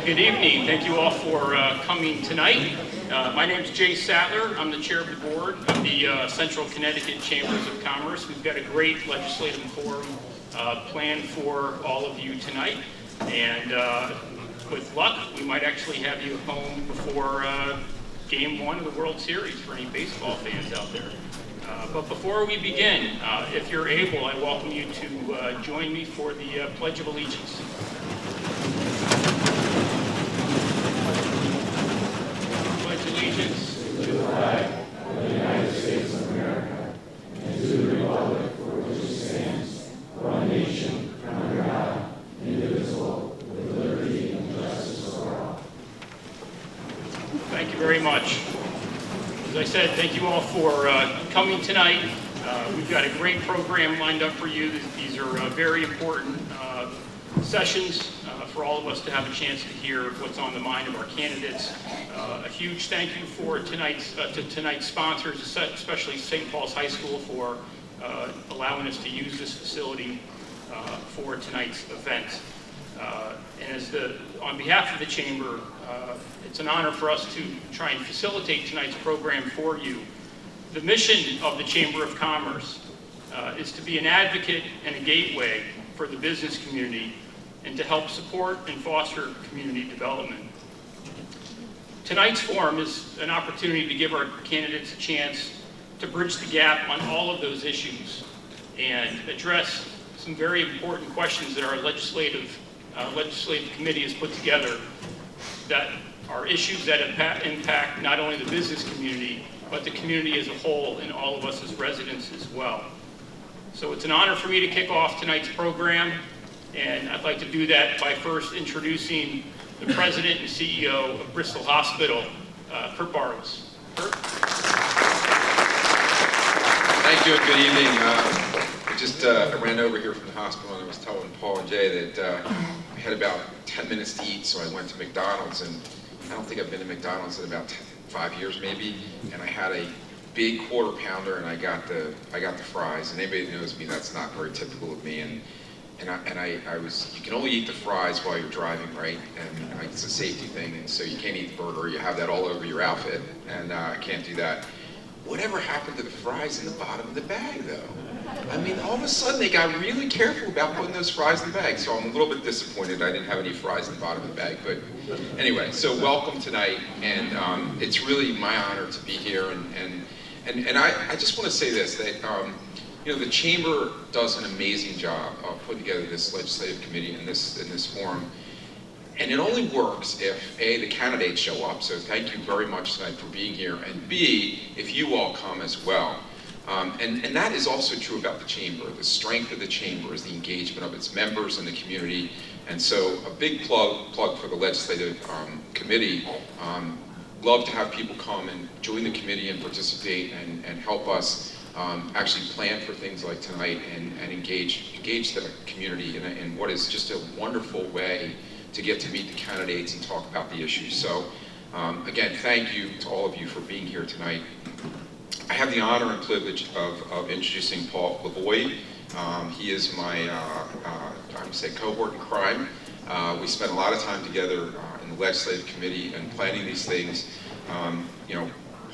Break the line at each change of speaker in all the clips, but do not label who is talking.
Good evening. Thank you all for coming tonight. My name is Jay Sattler. I'm the chair of the board of the Central Connecticut Chambers of Commerce. We've got a great legislative forum planned for all of you tonight. And with luck, we might actually have you home before Game 1 of the World Series for any baseball fans out there. But before we begin, if you're able, I welcome you to join me for the Pledge of Allegiance. Allegiance to the flag of the United States of America and to the republic for which it stands, one nation, under God, indivisible, with liberty and justice for all. Thank you very much. As I said, thank you all for coming tonight. We've got a great program lined up for you. These are very important sessions for all of us to have a chance to hear what's on the mind of our candidates. A huge thank you for tonight's sponsors, especially St. Paul's High School, for allowing us to use this facility for tonight's event. And on behalf of the Chamber, it's an honor for us to try and facilitate tonight's program for you. The mission of the Chamber of Commerce is to be an advocate and a gateway for the business community and to help support and foster community development. Tonight's forum is an opportunity to give our candidates a chance to bridge the gap on all of those issues and address some very important questions that our legislative committee has put together that are issues that impact not only the business community, but the community as a whole and all of us as residents as well. So it's an honor for me to kick off tonight's program, and I'd like to do that by first introducing the President and CEO of Bristol Hospital, Kurt Barros. Kurt?
Thank you and good evening. I ran over here from the hospital and I was telling Paul and Jay that I had about 10 minutes to eat, so I went to McDonald's, and I don't think I've been to McDonald's in about 5 years maybe, and I had a big quarter pounder and I got the fries, and anybody that knows me, that's not very typical of me, and you can only eat the fries while you're driving, right? And it's a safety thing, and so you can't eat the burger. You have that all over your outfit, and I can't do that. Whatever happened to the fries in the bottom of the bag, though? I mean, all of a sudden they got really careful about putting those fries in the bag, so I'm a little bit disappointed I didn't have any fries in the bottom of the bag. But anyway, so welcome tonight, and it's really my honor to be here. And I just want to say this, that the Chamber does an amazing job of putting together this legislative committee and this forum. And it only works if A, the candidates show up, so thank you very much tonight for being here, and B, if you all come as well. And that is also true about the Chamber. The strength of the Chamber is the engagement of its members and the community. And so a big plug for the legislative committee. Love to have people come and join the committee and participate and help us actually plan for things like tonight and engage the community in what is just a wonderful way to get to meet the candidates and talk about the issues. So again, thank you to all of you for being here tonight. I have the honor and privilege of introducing Paul Lavoie. He is my cohort in crime. We spent a lot of time together in the legislative committee and planning these things.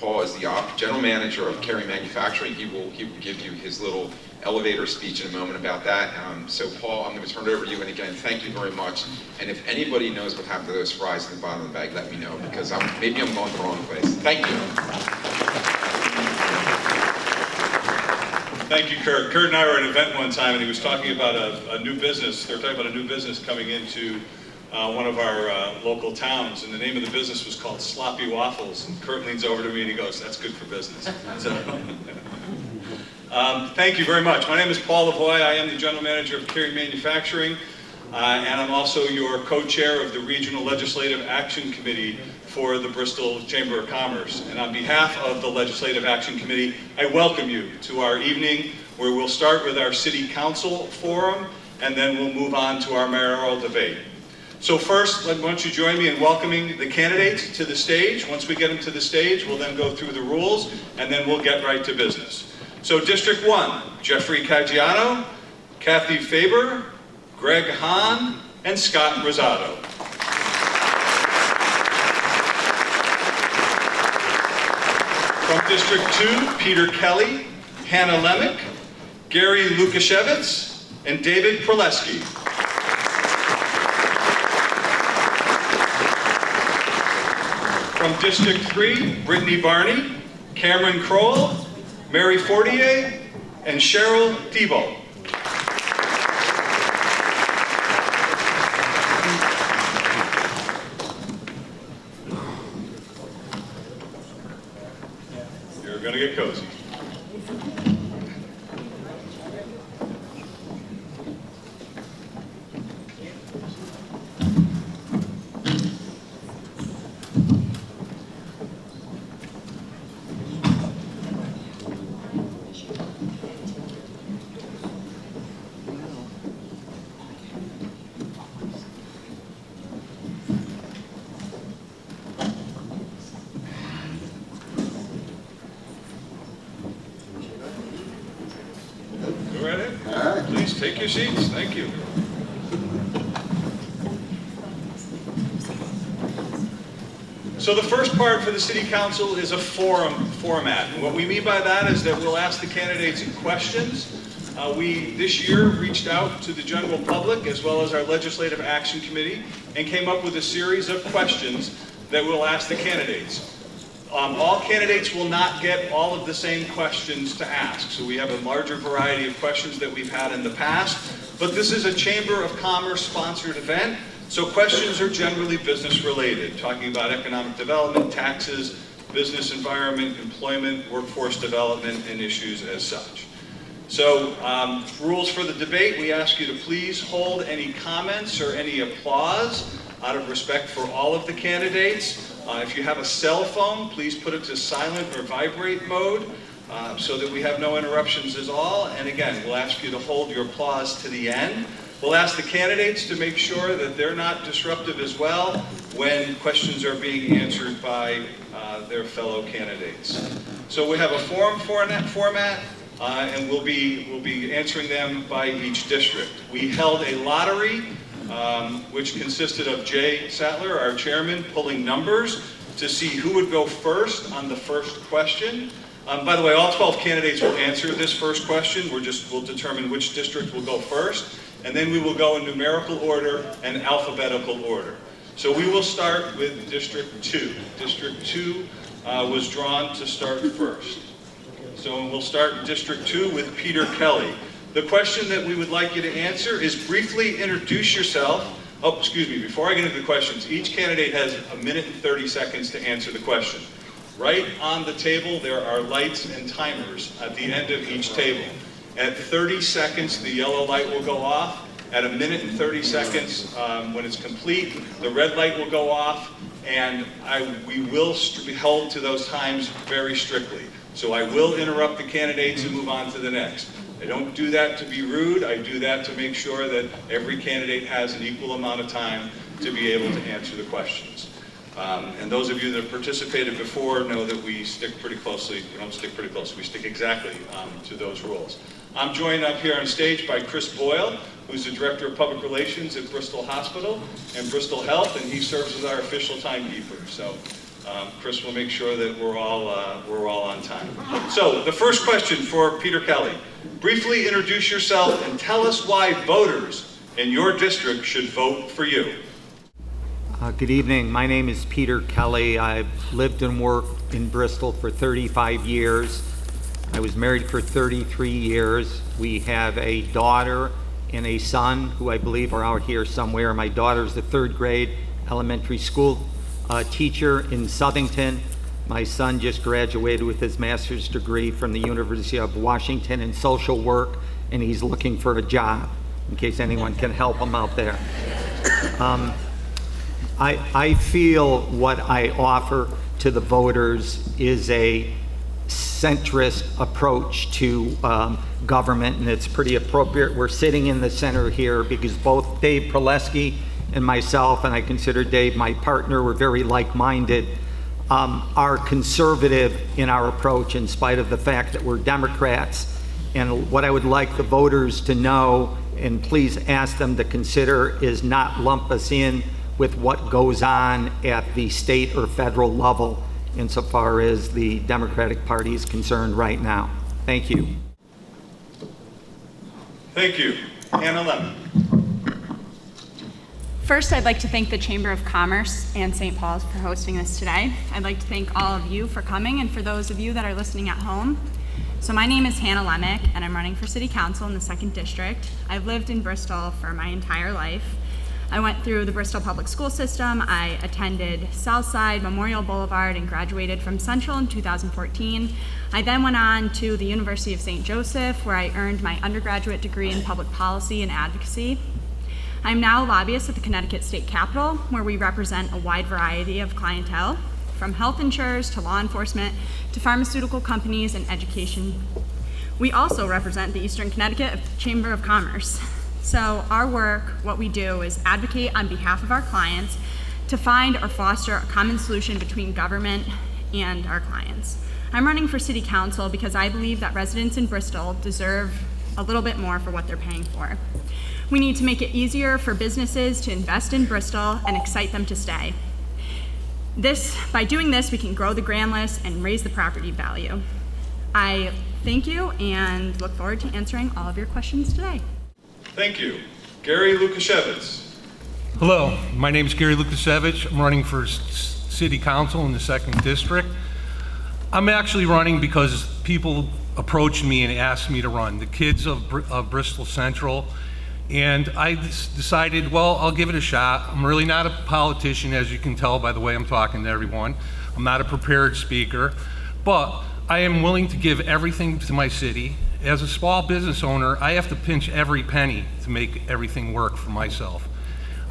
Paul is the general manager of Carey Manufacturing. He will give you his little elevator speech in a moment about that. So Paul, I'm going to turn it over to you. And again, thank you very much. And if anybody knows what happened to those fries in the bottom of the bag, let me know, because maybe I'm going the wrong place. Thank you.
Thank you, Kurt. Kurt and I were at an event one time, and he was talking about a new business. They were talking about a new business coming into one of our local towns, and the name of the business was called Sloppy Waffles. And Kurt leans over to me and he goes, "That's good for business." So, thank you very much. My name is Paul Lavoie. I am the general manager of Carey Manufacturing, and I'm also your co-chair of the Regional Legislative Action Committee for the Bristol Chamber of Commerce. And on behalf of the Legislative Action Committee, I welcome you to our evening, where we'll start with our City Council forum, and then we'll move on to our mayoral debate. So first, why don't you join me in welcoming the candidates to the stage. Once we get them to the stage, we'll then go through the rules, and then we'll get right to business. So District 1, Jeffrey Caggiano, Kathy Faber, Greg Hahn, and Scott Rosado. District 2, Peter Kelly, Hannah Lemick, Gary Lukashevitz, and David Proleski. From District 3, Brittany Barney, Cameron Kroll, Mary Fortier, and Cheryl Thibault. You're going to get cozy. Go right ahead. Please take your seats. Thank you. So the first part for the City Council is a forum format. And what we mean by that is that we'll ask the candidates questions. We, this year, reached out to the general public as well as our Legislative Action Committee and came up with a series of questions that we'll ask the candidates. All candidates will not get all of the same questions to ask. So we have a larger variety of questions that we've had in the past, but this is a Chamber of Commerce sponsored event, so questions are generally business related, talking about economic development, taxes, business environment, employment, workforce development, and issues as such. So rules for the debate, we ask you to please hold any comments or any applause out of respect for all of the candidates. If you have a cell phone, please put it to silent or vibrate mode so that we have no interruptions at all. And again, we'll ask you to hold your applause to the end. We'll ask the candidates to make sure that they're not disruptive as well when questions are being answered by their fellow candidates. So we have a forum format, and we'll be answering them by each district. We held a lottery which consisted of Jay Sattler, our chairman, pulling numbers to see who would go first on the first question. By the way, all 12 candidates will answer this first question. We'll determine which district will go first, and then we will go in numerical order and alphabetical order. So we will start with District 2. District 2 was drawn to start first. So we'll start District 2 with Peter Kelly. The question that we would like you to answer is briefly introduce yourself. Oh, excuse me, before I get into the questions, each candidate has 1 minute and 30 seconds to answer the question. Right on the table, there are lights and timers at the end of each table. At 30 seconds, the yellow light will go off. At 1 minute and 30 seconds, when it's complete, the red light will go off, and we will be held to those times very strictly. So I will interrupt the candidates and move on to the next. I don't do that to be rude. I do that to make sure that every candidate has an equal amount of time to be able to answer the questions. And those of you that have participated before know that we stick pretty closely. We don't stick pretty closely. We stick exactly to those rules. I'm joined up here on stage by Chris Boyle, who's the Director of Public Relations at Bristol Hospital and Bristol Health, and he serves as our official timekeeper. So Chris will make sure that we're all on time. So the first question for Peter Kelly. Briefly introduce yourself and tell us why voters in your district should vote for you.
Good evening. My name is Peter Kelly. I've lived and worked in Bristol for 35 years. I was married for 33 years. We have a daughter and a son who I believe are out here somewhere. My daughter's the 3rd grade elementary school teacher in Southington. My son just graduated with his master's degree from the University of Washington in social work, and he's looking for a job, in case anyone can help him out there. I feel what I offer to the voters is a centrist approach to government, and it's pretty appropriate. We're sitting in the center here because both Dave Proleski and myself, and I consider Dave my partner, we're very like-minded, are conservative in our approach in spite of the fact that we're Democrats. And what I would like the voters to know, and please ask them to consider, is not lump us in with what goes on at the state or federal level insofar as the Democratic Party is concerned right now. Thank you.
Thank you. Hannah Lemon.
First, I'd like to thank the Chamber of Commerce and St. Paul's for hosting this today. I'd like to thank all of you for coming, and for those of you that are listening at home. So my name is Hannah Lemick, and I'm running for City Council in the 2nd District. I've lived in Bristol for my entire life. I went through the Bristol public school system. I attended Southside, Memorial Boulevard, and graduated from Central in 2014. I then went on to the University of St. Joseph, where I earned my undergraduate degree in public policy and advocacy. I'm now a lobbyist at the Connecticut State Capitol, where we represent a wide variety of clientele, from health insurers to law enforcement to pharmaceutical companies and education. We also represent the Eastern Connecticut Chamber of Commerce. So our work, what we do, is advocate on behalf of our clients to find or foster a common solution between government and our clients. I'm running for City Council because I believe that residents in Bristol deserve a little bit more for what they're paying for. We need to make it easier for businesses to invest in Bristol and excite them to stay. By doing this, we can grow the grand list and raise the property value. I thank you and look forward to answering all of your questions today.
Thank you. Gary Lukashevitz.
Hello, my name is Gary Lukashevitz. I'm running for City Council in the 2nd District. I'm actually running because people approached me and asked me to run, the kids of Bristol Central. And I decided, well, I'll give it a shot. I'm really not a politician, as you can tell by the way I'm talking to everyone. I'm not a prepared speaker, but I am willing to give everything to my city. As a small business owner, I have to pinch every penny to make everything work for myself.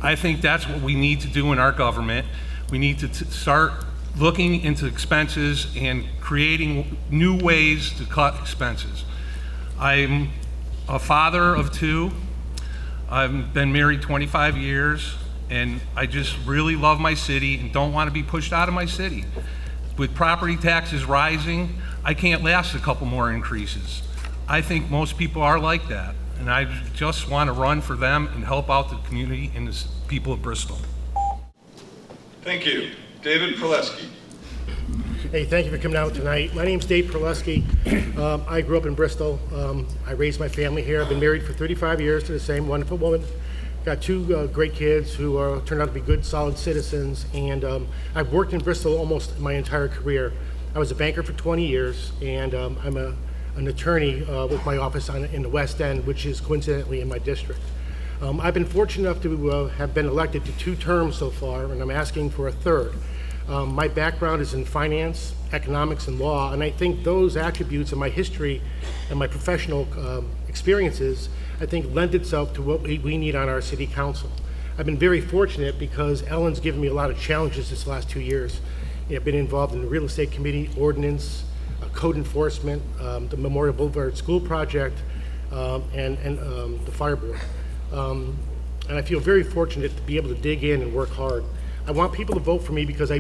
I think that's what we need to do in our government. We need to start looking into expenses and creating new ways to cut expenses. I'm a father of 2. I've been married 25 years, and I just really love my city and don't want to be pushed out of my city. With property taxes rising, I can't last a couple more increases. I think most people are like that, and I just want to run for them and help out the community and the people of Bristol.
Thank you. David Proleski.
Hey, thank you for coming out tonight. My name's Dave Proleski. I grew up in Bristol. I raised my family here. I've been married for 35 years to the same wonderful woman. Got 2 great kids who turned out to be good, solid citizens, and I've worked in Bristol almost my entire career. I was a banker for 20 years, and I'm an attorney with my office in the West End, which is coincidentally in my district. I've been fortunate enough to have been elected to 2 terms so far, and I'm asking for a 3rd. My background is in finance, economics, and law, and I think those attributes in my history and my professional experiences, I think, lend itself to what we need on our city council. I've been very fortunate because Ellen's given me a lot of challenges this last 2 years. I've been involved in the real estate committee, ordinance, code enforcement, the Memorial Boulevard School project, and the fire board. And I feel very fortunate to be able to dig in and work hard. I want people to vote for me because I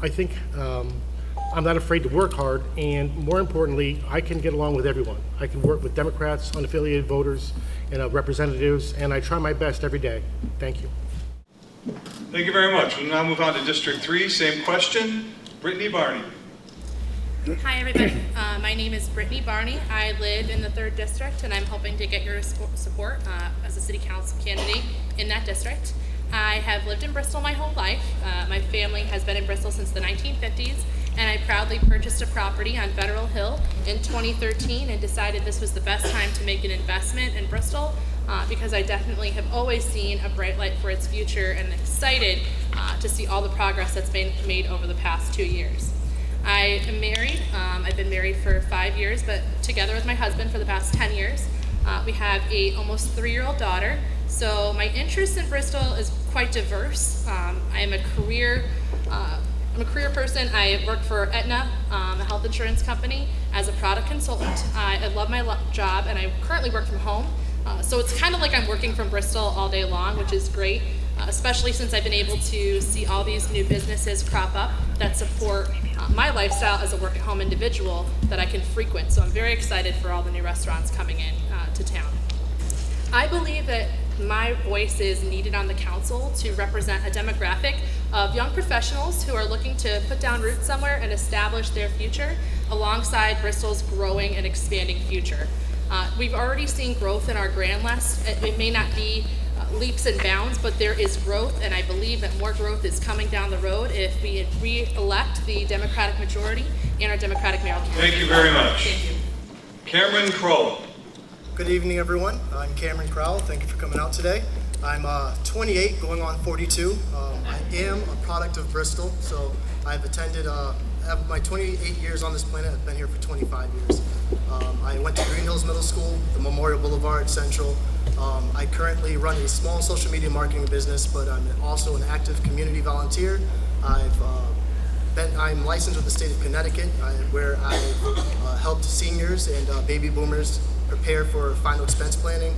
think I'm not afraid to work hard, and more importantly, I can get along with everyone. I can work with Democrats, unaffiliated voters, and representatives, and I try my best every day. Thank you.
Thank you very much. We'll now move on to District 3. Same question. Brittany Barney.
Hi everybody, my name is Brittany Barney. I live in the 3rd District, and I'm hoping to get your support as a City Council candidate in that district. I have lived in Bristol my whole life. My family has been in Bristol since the 1950s, and I proudly purchased a property on Federal Hill in 2013 and decided this was the best time to make an investment in Bristol because I definitely have always seen a bright light for its future and excited to see all the progress that's been made over the past 2 years. I am married. I've been married for 5 years, but together with my husband for the past 10 years. We have a almost 3-year-old daughter. So my interest in Bristol is quite diverse. I'm a career person. I work for Aetna, a health insurance company, as a product consultant. I love my job, and I currently work from home. So it's kind of like I'm working from Bristol all day long, which is great, especially since I've been able to see all these new businesses crop up that support my lifestyle as a work-at-home individual that I can frequent. So I'm very excited for all the new restaurants coming in to town. I believe that my voice is needed on the council to represent a demographic of young professionals who are looking to put down roots somewhere and establish their future alongside Bristol's growing and expanding future. We've already seen growth in our grand list. It may not be leaps and bounds, but there is growth, and I believe that more growth is coming down the road if we re-elect the Democratic majority in our Democratic mayoral candidate.
Thank you very much.
Thank you.
Cameron Crowell.
Good evening, everyone. I'm Cameron Crowell. Thank you for coming out today. I'm 28, going on 42. I am a product of Bristol, so I've attended, my 28 years on this planet. I've been here for 25 years. I went to Green Hills Middle School, the Memorial Boulevard Central. I currently run a small social media marketing business, but I'm also an active community volunteer. I'm licensed with the state of Connecticut, where I've helped seniors and baby boomers prepare for final expense planning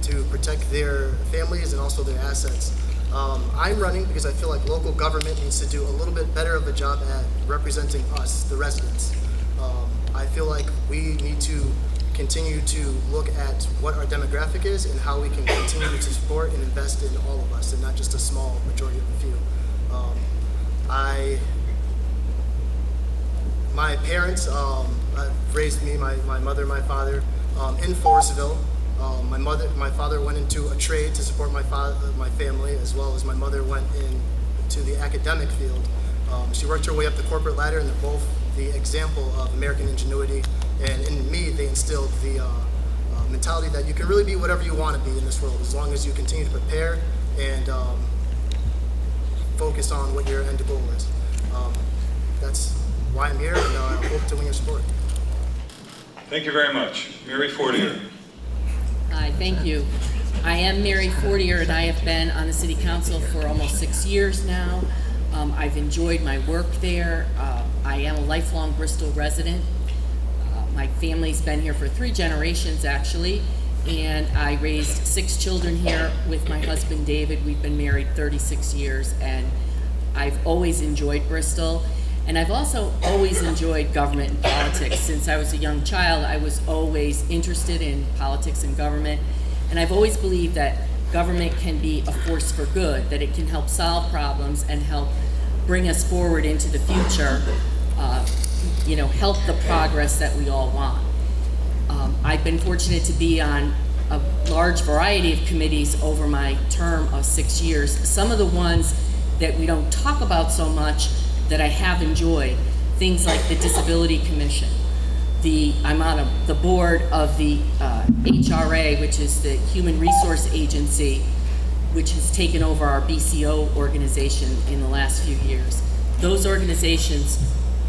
to protect their families and also their assets. I'm running because I feel like local government needs to do a little bit better of a job at representing us, the residents. I feel like we need to continue to look at what our demographic is and how we can continue to support and invest in all of us and not just a small majority of the few. My parents raised me, my mother and my father, in Forestville. My father went into a trade to support my family, as well as my mother went into the academic field. She worked her way up the corporate ladder, and they're both the example of American ingenuity. And in me, they instilled the mentality that you can really be whatever you want to be in this world, as long as you continue to prepare and focus on what your end goal is. That's why I'm here, and I hope to win your support.
Thank you very much. Mary Fortier.
Hi, thank you. I am Mary Fortier, and I have been on the City Council for almost 6 years now. I've enjoyed my work there. I am a lifelong Bristol resident. My family's been here for 3 generations, actually, and I raised 6 children here with my husband, David. We've been married 36 years, and I've always enjoyed Bristol. And I've also always enjoyed government and politics. Since I was a young child, I was always interested in politics and government. And I've always believed that government can be a force for good, that it can help solve problems and help bring us forward into the future, help the progress that we all want. I've been fortunate to be on a large variety of committees over my term of 6 years. Some of the ones that we don't talk about so much that I have enjoyed, things like the Disability Commission. I'm on the board of the HRA, which is the Human Resource Agency, which has taken over our BCO organization in the last few years. Those organizations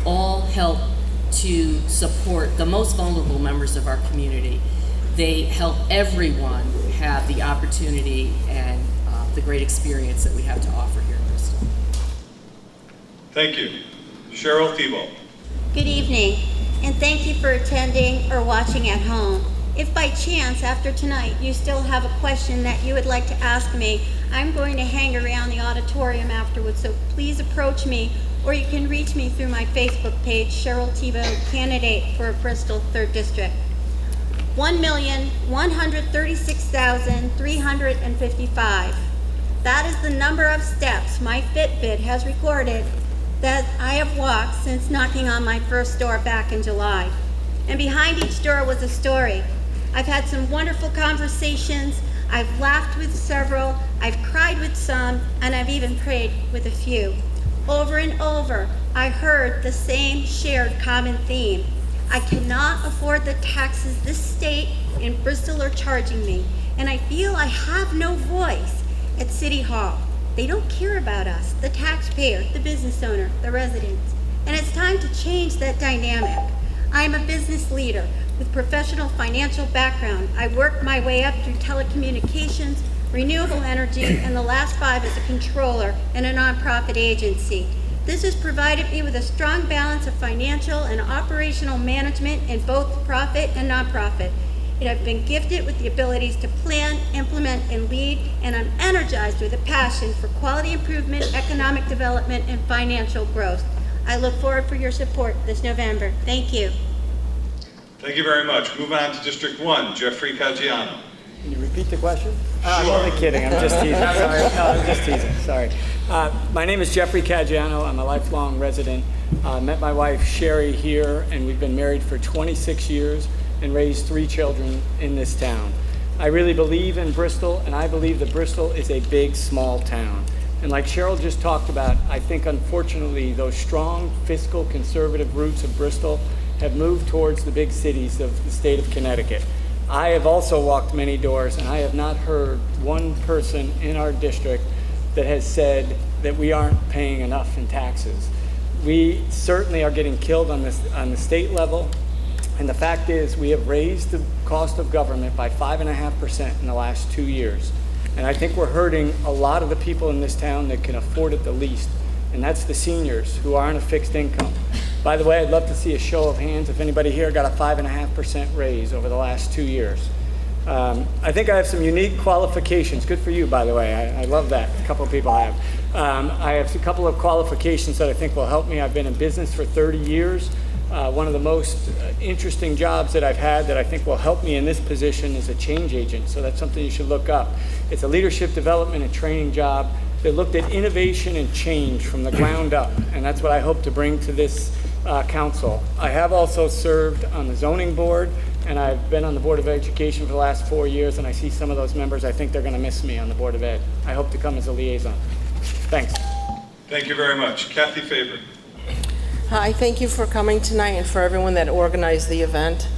all help to support the most vulnerable members of our community. They help everyone have the opportunity and the great experience that we have to offer here in Bristol.
Thank you. Cheryl Thibault.
Good evening, and thank you for attending or watching at home. If by chance after tonight you still have a question that you would like to ask me, I'm going to hang around the auditorium afterwards, so please approach me, or you can reach me through my Facebook page, Cheryl Thibault, candidate for Bristol 3rd District. 1,136,355. That is the number of steps my Fitbit has recorded that I have walked since knocking on my first door back in July. And behind each door was a story. I've had some wonderful conversations, I've laughed with several, I've cried with some, and I've even prayed with a few. Over and over, I heard the same shared common theme. I cannot afford the taxes this state and Bristol are charging me, and I feel I have no voice at City Hall. They don't care about us, the taxpayer, the business owner, the residents. And it's time to change that dynamic. I'm a business leader with professional financial background. I worked my way up through telecommunications, renewable energy, and the last 5 as a controller in a nonprofit agency. This has provided me with a strong balance of financial and operational management in both profit and nonprofit. And I've been gifted with the abilities to plan, implement, and lead, and I'm energized with a passion for quality improvement, economic development, and financial growth. I look forward for your support this November. Thank you.
Thank you very much. Move on to District 1, Jeffrey Caggiano.
Can you repeat the question? I'm only kidding. I'm just teasing. Sorry. No, I'm just teasing. Sorry. My name is Jeffrey Caggiano. I'm a lifelong resident. Met my wife Sherry here, and we've been married for 26 years and raised 3 children in this town. I really believe in Bristol, and I believe that Bristol is a big, small town. And like Cheryl just talked about, I think unfortunately those strong fiscal conservative roots of Bristol have moved towards the big cities of the state of Connecticut. I have also walked many doors, and I have not heard one person in our district that has said that we aren't paying enough in taxes. We certainly are getting killed on the state level, and the fact is we have raised the cost of government by 5.5% in the last 2 years. And I think we're hurting a lot of the people in this town that can afford it the least, and that's the seniors who are on a fixed income. By the way, I'd love to see a show of hands if anybody here got a 5.5% raise over the last 2 years. I think I have some unique qualifications. Good for you, by the way. I love that. A couple of people have. I have a couple of qualifications that I think will help me. I've been in business for 30 years. One of the most interesting jobs that I've had that I think will help me in this position is a change agent. So that's something you should look up. It's a leadership development and training job that looked at innovation and change from the ground up. And that's what I hope to bring to this council. I have also served on the zoning board, and I've been on the Board of Education for the last 4 years, and I see some of those members. I think they're going to miss me on the Board of Ed. I hope to come as a liaison. Thanks.
Thank you very much. Kathy Faber.
Hi, thank you for coming tonight and for everyone that organized the event.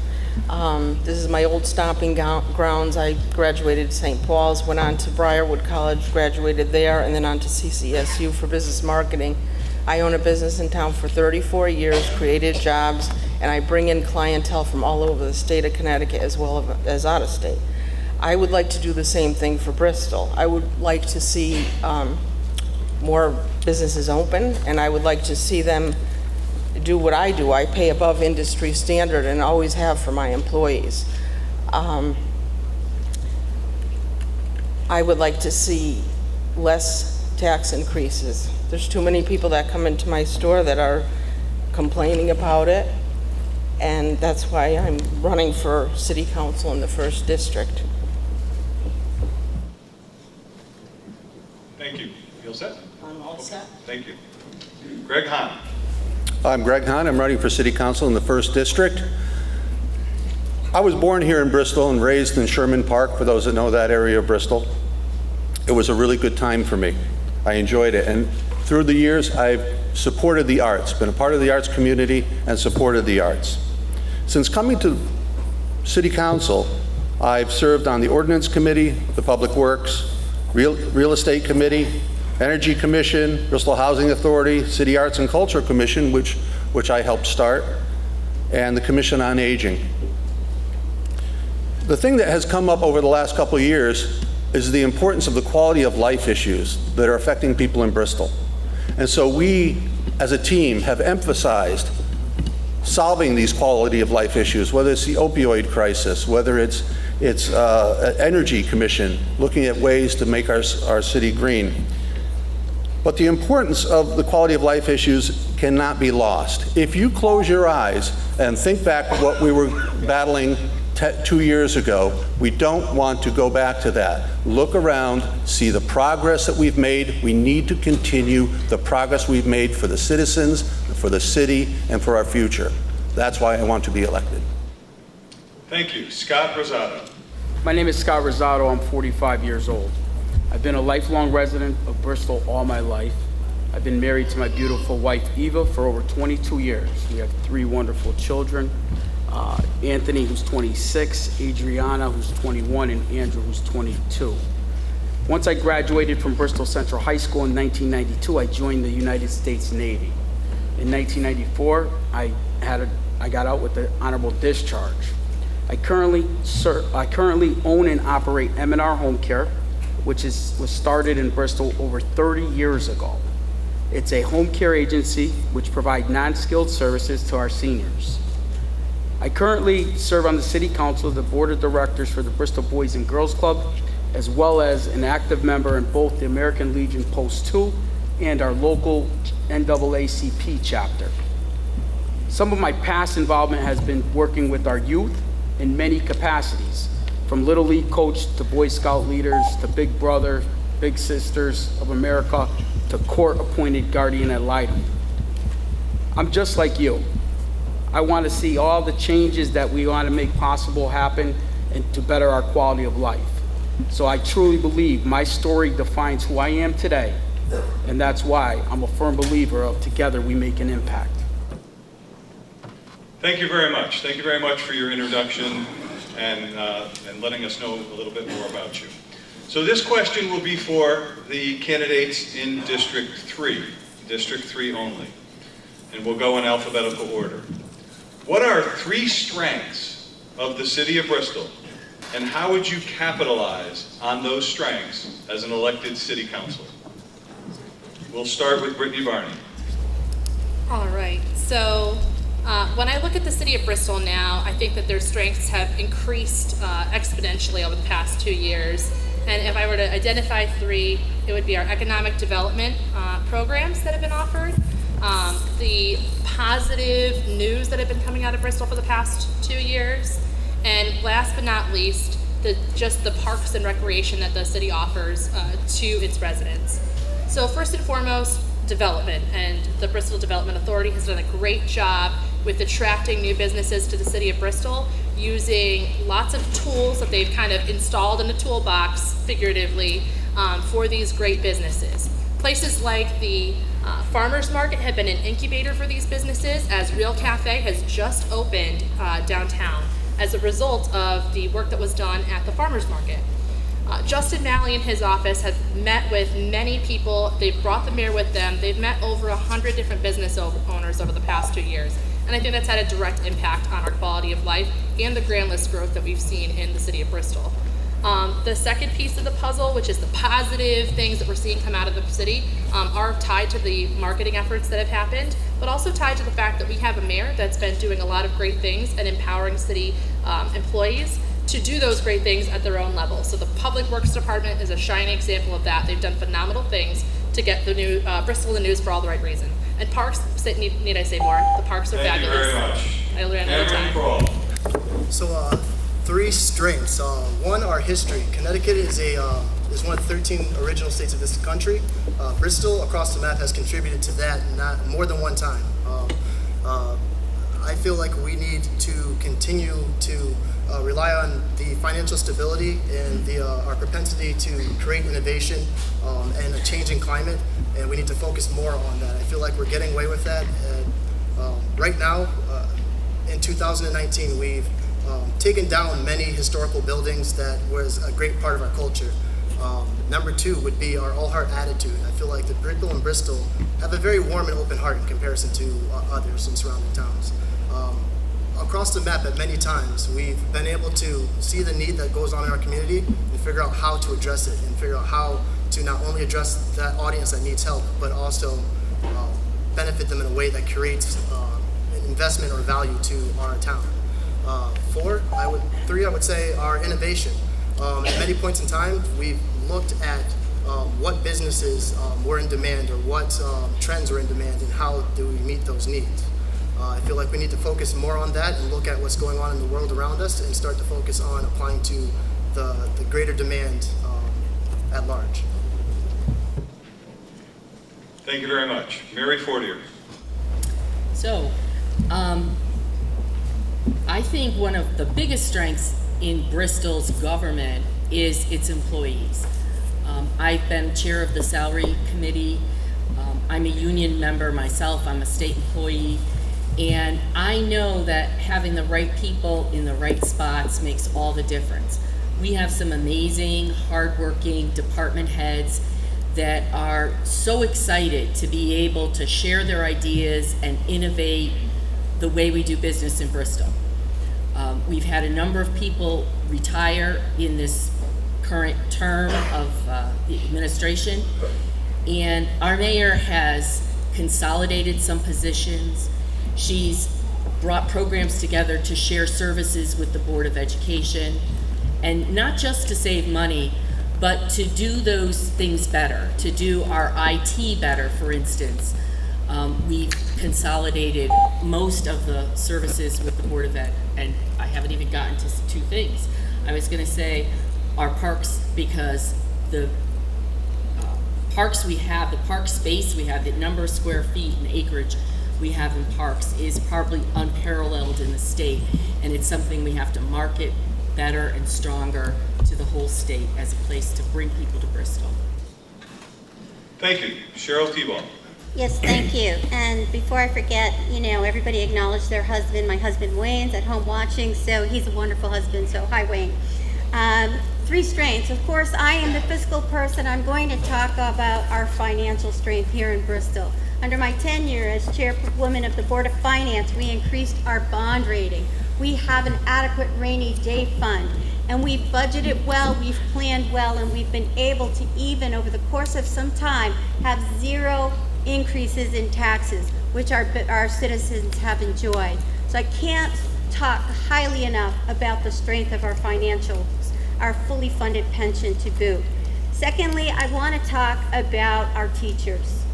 This is my old stomping grounds. I graduated St. Paul's, went on to Briarwood College, graduated there, and then on to CCSU for business marketing. I own a business in town for 34 years, created jobs, and I bring in clientele from all over the state of Connecticut as well as out of state. I would like to do the same thing for Bristol. I would like to see more businesses open, and I would like to see them do what I do. I pay above industry standard and always have for my employees. I would like to see less tax increases. There's too many people that come into my store that are complaining about it, and that's why I'm running for city council in the 1st district.
Thank you. You all set?
I'm all set.
Thank you. Greg Hahn.
I'm Greg Hahn. I'm running for City Council in the 1st District. I was born here in Bristol and raised in Sherman Park, for those that know that area of Bristol. It was a really good time for me. I enjoyed it. And through the years, I've supported the arts, been a part of the arts community and supported the arts. Since coming to City Council, I've served on the Ordinance Committee, the Public Works, Real Estate Committee, Energy Commission, Bristol Housing Authority, City Arts and Culture Commission, which I helped start, and the Commission on Aging. The thing that has come up over the last couple of years is the importance of the quality of life issues that are affecting people in Bristol. And so we, as a team, have emphasized solving these quality of life issues, whether it's the opioid crisis, whether it's Energy Commission, looking at ways to make our city green. But the importance of the quality of life issues cannot be lost. If you close your eyes and think back to what we were battling 2 years ago, we don't want to go back to that. Look around, see the progress that we've made. We need to continue the progress we've made for the citizens, for the city, and for our future. That's why I want to be elected.
Thank you. Scott Rosado.
My name is Scott Rosado. I'm 45 years old. I've been a lifelong resident of Bristol all my life. I've been married to my beautiful wife, Eva, for over 22 years. We have 3 wonderful children. Anthony, who's 26, Adriana, who's 21, and Andrew, who's 22. Once I graduated from Bristol Central High School in 1992, I joined the United States Navy. In 1994, I got out with an honorable discharge. I currently own and operate M&R Home Care, which was started in Bristol over 30 years ago. It's a home care agency which provides non-skilled services to our seniors. I currently serve on the City Council, the Board of Directors for the Bristol Boys and Girls Club, as well as an active member in both the American Legion Post 2 and our local NAACP chapter. Some of my past involvement has been working with our youth in many capacities. from Little League coach to Boy Scout leaders to Big Brother, Big Sisters of America to court-appointed guardian ad litem. I'm just like you. I want to see all the changes that we want to make possible happen and to better our quality of life. So I truly believe my story defines who I am today, and that's why I'm a firm believer of together we make an impact.
Thank you very much. Thank you very much for your introduction and letting us know a little bit more about you. So this question will be for the candidates in District 3 only, and we'll go in alphabetical order. What are 3 strengths of the City of Bristol, and how would you capitalize on those strengths as an elected City Councilor? We'll start with Brittany Barney.
All right, so when I look at the city of Bristol now, I think that their strengths have increased exponentially over the past 2 years. And if I were to identify 3, it would be our economic development programs that have been offered, the positive news that have been coming out of Bristol for the past 2 years, and last but not least, just the parks and recreation that the city offers to its residents. So first and foremost, development, and the Bristol Development Authority has done a great job with attracting new businesses to the city of Bristol, using lots of tools that they've kind of installed in the toolbox, figuratively, for these great businesses. Places like the Farmers Market have been an incubator for these businesses, as Real Cafe has just opened downtown as a result of the work that was done at the Farmers Market. Justin Malley and his office have met with many people. They've brought the mayor with them. They've met over 100 different business owners over the past 2 years. And I think that's had a direct impact on our quality of life and the grand list growth that we've seen in the city of Bristol. The second piece of the puzzle, which is the positive things that we're seeing come out of the city, are tied to the marketing efforts that have happened, but also tied to the fact that we have a mayor that's been doing a lot of great things and empowering city employees to do those great things at their own level. So the Public Works Department is a shining example of that. They've done phenomenal things to get the new Bristol in the news for all the right reason. And parks, need I say more? The parks are fabulous.
Thank you very much.
I ran out of time.
So 3 strengths. One, our history. Connecticut is one of the 13 original states of this country. Bristol, across the map, has contributed to that not more than one time. I feel like we need to continue to rely on the financial stability and our propensity to create innovation and a changing climate, and we need to focus more on that. I feel like we're getting away with that. Right now, in 2019, we've taken down many historical buildings that was a great part of our culture. Number 2 would be our all-heart attitude. I feel like the people in Bristol have a very warm and open heart in comparison to others in surrounding towns. Across the map at many times, we've been able to see the need that goes on in our community and figure out how to address it, and figure out how to not only address that audience that needs help, but also benefit them in a way that creates an investment or value to our town. 3, I would say, are innovation. At many points in time, we've looked at what businesses were in demand, or what trends were in demand, and how do we meet those needs. I feel like we need to focus more on that and look at what's going on in the world around us and start to focus on applying to the greater demand at large.
Thank you very much. Mary Fortier.
So, I think one of the biggest strengths in Bristol's government is its employees. I've been chair of the salary committee. I'm a union member myself. I'm a state employee. And I know that having the right people in the right spots makes all the difference. We have some amazing, hardworking department heads that are so excited to be able to share their ideas and innovate the way we do business in Bristol. We've had a number of people retire in this current term of the administration, and our mayor has consolidated some positions. She's brought programs together to share services with the Board of Education, and not just to save money, but to do those things better, to do our IT better, for instance. We've consolidated most of the services with the Board of Ed, and I haven't even gotten to 2 things. I was going to say our parks, because the parks we have, the park space we have, the number of square feet and acreage we have in parks is probably unparalleled in the state, and it's something we have to market better and stronger to the whole state as a place to bring people to Bristol.
Thank you. Cheryl T-Ball.
Yes, thank you. And before I forget, everybody acknowledged their husband. My husband Wayne's at home watching, so he's a wonderful husband, so hi Wayne. 3 strengths. Of course, I am the fiscal person. I'm going to talk about our financial strength here in Bristol. Under my tenure as chairwoman of the Board of Finance, we increased our bond rating. We have an adequate rainy day fund, and we've budgeted well, we've planned well, and we've been able to, even over the course of some time, have 0 increases in taxes, which our citizens have enjoyed. So I can't talk highly enough about the strength of our financials, our fully funded pension to boot. Secondly, I want to talk about our teachers.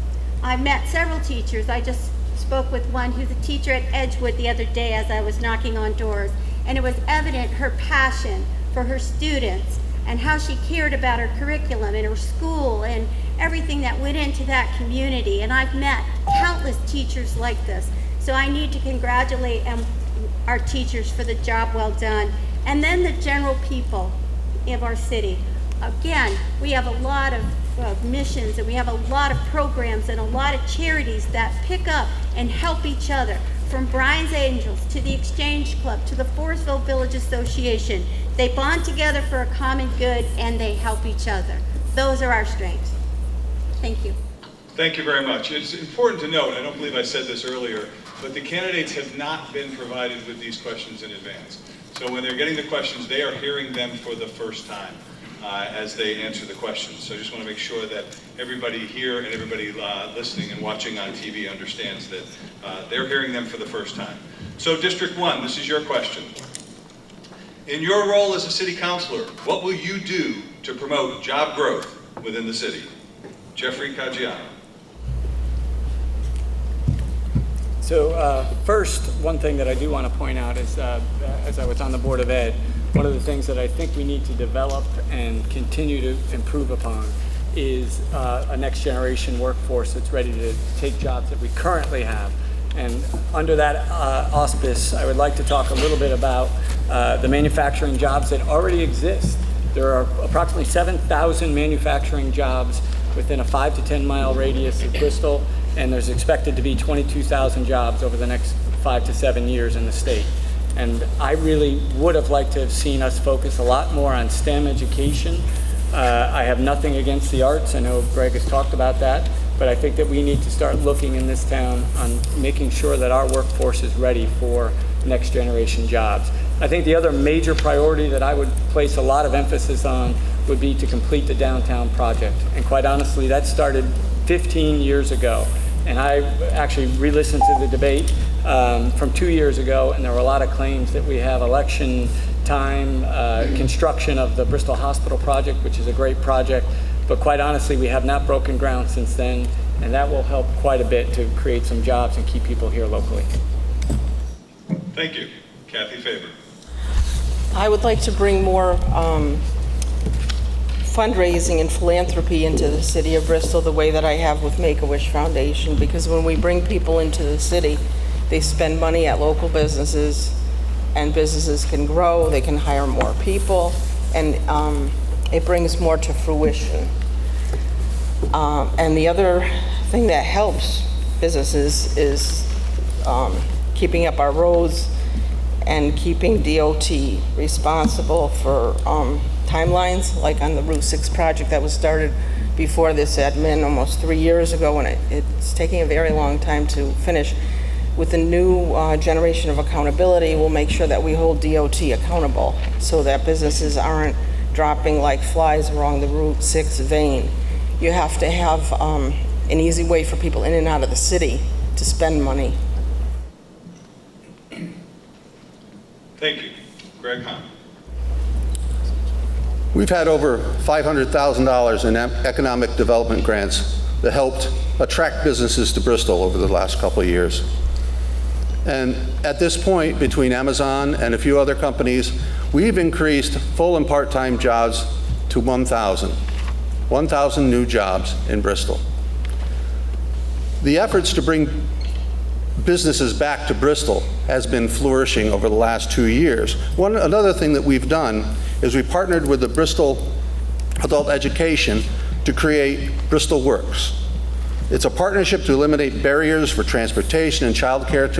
I've met several teachers. I just spoke with one who's a teacher at Edgewood the other day as I was knocking on doors, and it was evident her passion for her students and how she cared about her curriculum and her school and everything that went into that community. And I've met countless teachers like this. So I need to congratulate our teachers for the job well done. And then the general people of our city. Again, we have a lot of missions, and we have a lot of programs and a lot of charities that pick up and help each other, from Brian's Angels to the Exchange Club to the Forestville Village Association. They bond together for a common good, and they help each other. Those are our strengths. Thank you.
Thank you very much. It's important to note, I don't believe I said this earlier, but the candidates have not been provided with these questions in advance. So when they're getting the questions, they are hearing them for the first time as they answer the questions. So I just want to make sure that everybody here and everybody listening and watching on TV understands that they're hearing them for the first time. So District 1, this is your question. In your role as a city councilor, what will you do to promote job growth within the city? Jeffrey Caggiano.
So first, one thing that I do want to point out is, as I was on the Board of Ed, one of the things that I think we need to develop and continue to improve upon is a next generation workforce that's ready to take jobs that we currently have. And under that auspice, I would like to talk a little bit about the manufacturing jobs that already exist. There are approximately 7,000 manufacturing jobs within a 5 to 10 mile radius of Bristol, and there's expected to be 22,000 jobs over the next 5 to 7 years in the state. And I really would have liked to have seen us focus a lot more on STEM education. I have nothing against the arts. I know Greg has talked about that, but I think that we need to start looking in this town on making sure that our workforce is ready for next generation jobs. I think the other major priority that I would place a lot of emphasis on would be to complete the downtown project. And quite honestly, that started 15 years ago. And I actually re-listened to the debate from 2 years ago, and there were a lot of claims that we have election time construction of the Bristol Hospital project, which is a great project. But quite honestly, we have not broken ground since then, and that will help quite a bit to create some jobs and keep people here locally.
Thank you. Kathy Faber.
I would like to bring more fundraising and philanthropy into the city of Bristol the way that I have with Make-A-Wish Foundation, because when we bring people into the city, they spend money at local businesses, and businesses can grow, they can hire more people, and it brings more to fruition. And the other thing that helps businesses is keeping up our roads and keeping DOT responsible for timelines, like on the Route 6 project that was started before this admin almost 3 years ago, and it's taking a very long time to finish. With the new generation of accountability, we'll make sure that we hold DOT accountable so that businesses aren't dropping like flies along the Route 6 vein. You have to have an easy way for people in and out of the city to spend money.
Thank you. Greg Hahn.
We've had over $500,000 in economic development grants that helped attract businesses to Bristol over the last couple of years. And at this point, between Amazon and a few other companies, We've increased full and part-time jobs to 1,000. 1,000 new jobs in Bristol. The efforts to bring businesses back to Bristol has been flourishing over the last 2 years. Another thing that we've done is we partnered with the Bristol Adult Education to create Bristol Works. It's a partnership to eliminate barriers for transportation and childcare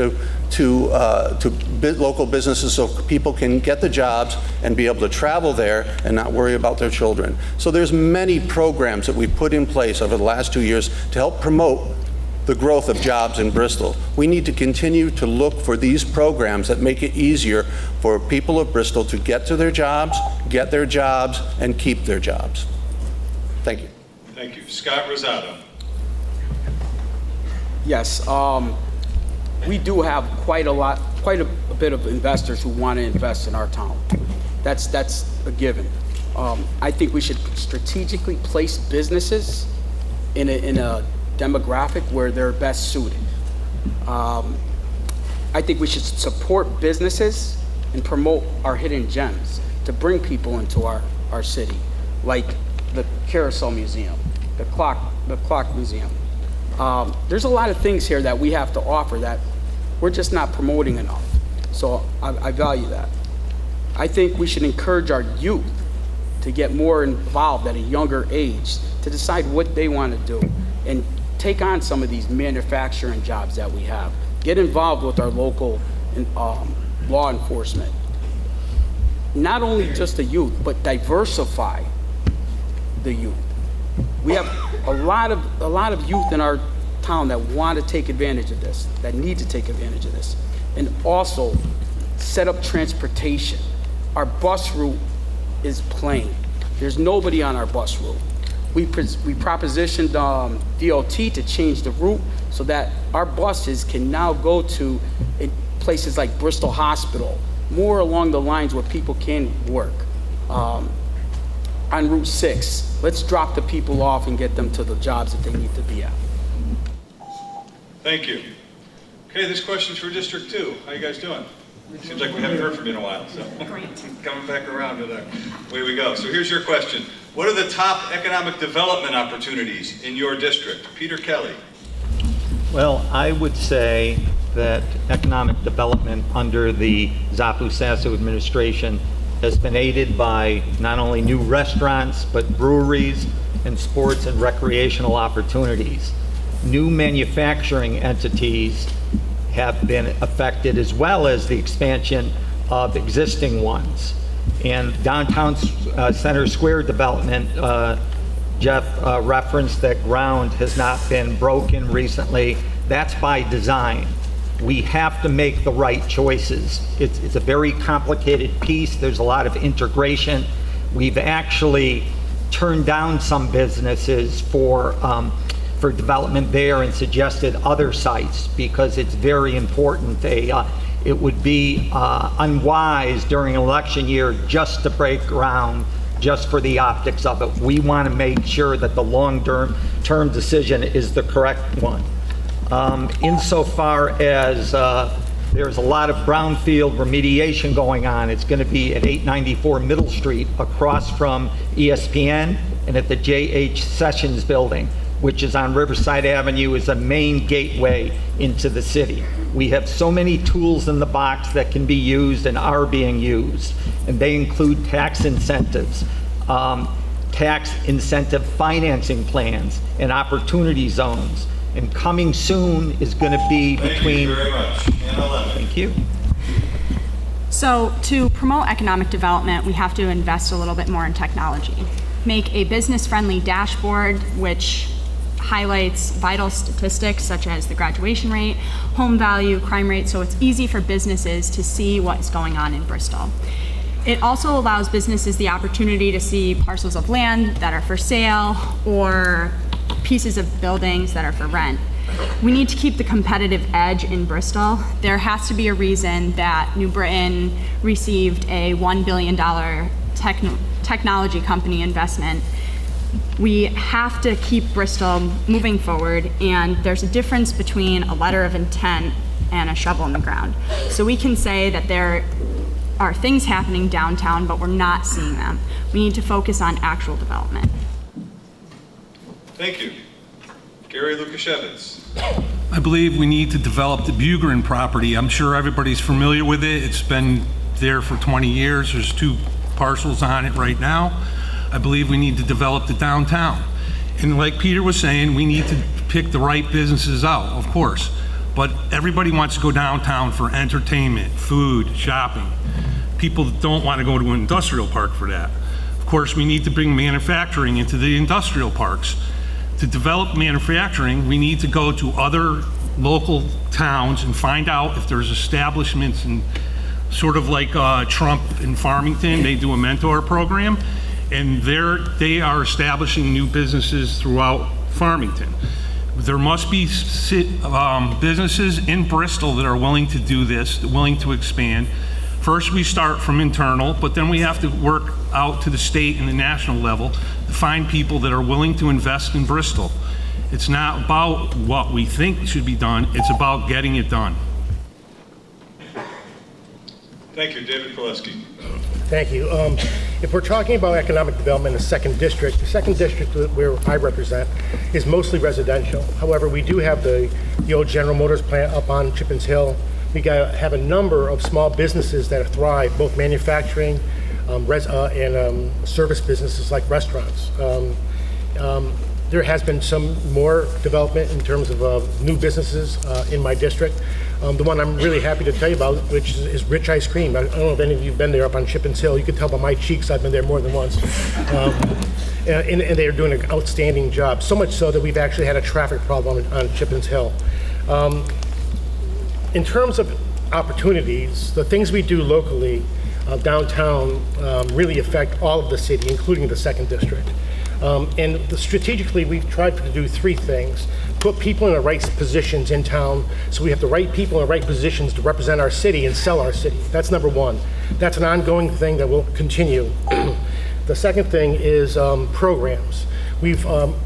to local businesses so people can get the jobs and be able to travel there and not worry about their children. So there's many programs that we've put in place over the last 2 years to help promote the growth of jobs in Bristol. We need to continue to look for these programs that make it easier for people of Bristol to get to their jobs, get their jobs, and keep their jobs. Thank you.
Thank you. Scott Rosado.
Yes, we do have quite a bit of investors who want to invest in our town. That's a given. I think we should strategically place businesses in a demographic where they're best suited. I think we should support businesses and promote our hidden gems to bring people into our city, like the Carousel Museum, the Clock Museum. There's a lot of things here that we have to offer that we're just not promoting enough. So I value that. I think we should encourage our youth to get more involved at a younger age, to decide what they want to do and take on some of these manufacturing jobs that we have. Get involved with our local law enforcement. Not only just the youth, but diversify the youth. We have a lot of youth in our town that want to take advantage of this, that need to take advantage of this. And also set up transportation. Our bus route is plain. There's nobody on our bus route. We propositioned DOT to change the route so that our buses can now go to places like Bristol Hospital, more along the lines where people can work. On Route 6, let's drop the people off and get them to the jobs that they need to be at.
Thank you. Okay, this question's for District 2. How you guys doing? Seems like we haven't heard from you in a while, so coming back around to the way we go. So here's your question. What are the top economic development opportunities in your district? Peter Kelly.
Well, I would say that economic development under the Zoppo-Sassu administration has been aided by not only new restaurants, but breweries and sports and recreational opportunities. New manufacturing entities have been affected, as well as the expansion of existing ones. And downtown Center Square development, Jeff referenced that ground has not been broken recently. That's by design. We have to make the right choices. It's a very complicated piece. There's a lot of integration. We've actually turned down some businesses for development there and suggested other sites because it's very important. It would be unwise during an election year just to break ground just for the optics of it. We want to make sure that the long-term decision is the correct one. Insofar as there's a lot of brownfield remediation going on, it's going to be at 894 Middle Street across from ESPN and at the J.H. Sessions building, which is on Riverside Avenue, is a main gateway into the city. We have so many tools in the box that can be used and are being used, and they include tax incentives, tax incentive financing plans, and opportunity zones. And coming soon is going to be between...
Thank you very much. Anna Lemon.
Thank you.
So to promote economic development, we have to invest a little bit more in technology. Make a business-friendly dashboard, which highlights vital statistics such as the graduation rate, home value, crime rate, so it's easy for businesses to see what's going on in Bristol. It also allows businesses the opportunity to see parcels of land that are for sale or pieces of buildings that are for rent. We need to keep the competitive edge in Bristol. There has to be a reason that New Britain received a $1 billion technology company investment. We have to keep Bristol moving forward, and there's a difference between a letter of intent and a shovel in the ground. So we can say that there are things happening downtown, but we're not seeing them. We need to focus on actual development.
Thank you. Gary Lukashevitz.
I believe we need to develop the Bugerin property. I'm sure everybody's familiar with it. It's been there for 20 years. There's 2 parcels on it right now. I believe we need to develop the downtown. And like Peter was saying, we need to pick the right businesses out, of course. But everybody wants to go downtown for entertainment, food, shopping. People don't want to go to an industrial park for that. Of course, we need to bring manufacturing into the industrial parks. To develop manufacturing, we need to go to other local towns and find out if there's establishments, and sort of like Trump in Farmington, they do a mentor program, and they are establishing new businesses throughout Farmington. There must be businesses in Bristol that are willing to do this, willing to expand. First, we start from internal, but then we have to work out to the state and the national level to find people that are willing to invest in Bristol. It's not about what we think should be done, it's about getting it done.
Thank you, David Pileski.
Thank you. If we're talking about economic development in the second district where I represent is mostly residential. However, we do have the old General Motors plant up on Chippens Hill. We have a number of small businesses that thrive, both manufacturing and service businesses like restaurants. There has been some more development in terms of new businesses in my district. The one I'm really happy to tell you about, which is Rich Ice Cream. I don't know if any of you have been there up on Chippens Hill. You can tell by my cheeks I've been there more than once. And they're doing an outstanding job, so much so that we've actually had a traffic problem on Chippens Hill. In terms of opportunities, the things we do locally downtown really affect all of the city, including the second district. Strategically, we've tried to do 3 things. Put people in the right positions in town, so we have the right people in the right positions to represent our city and sell our city. That's number 1. That's an ongoing thing that will continue. The second thing is programs. We've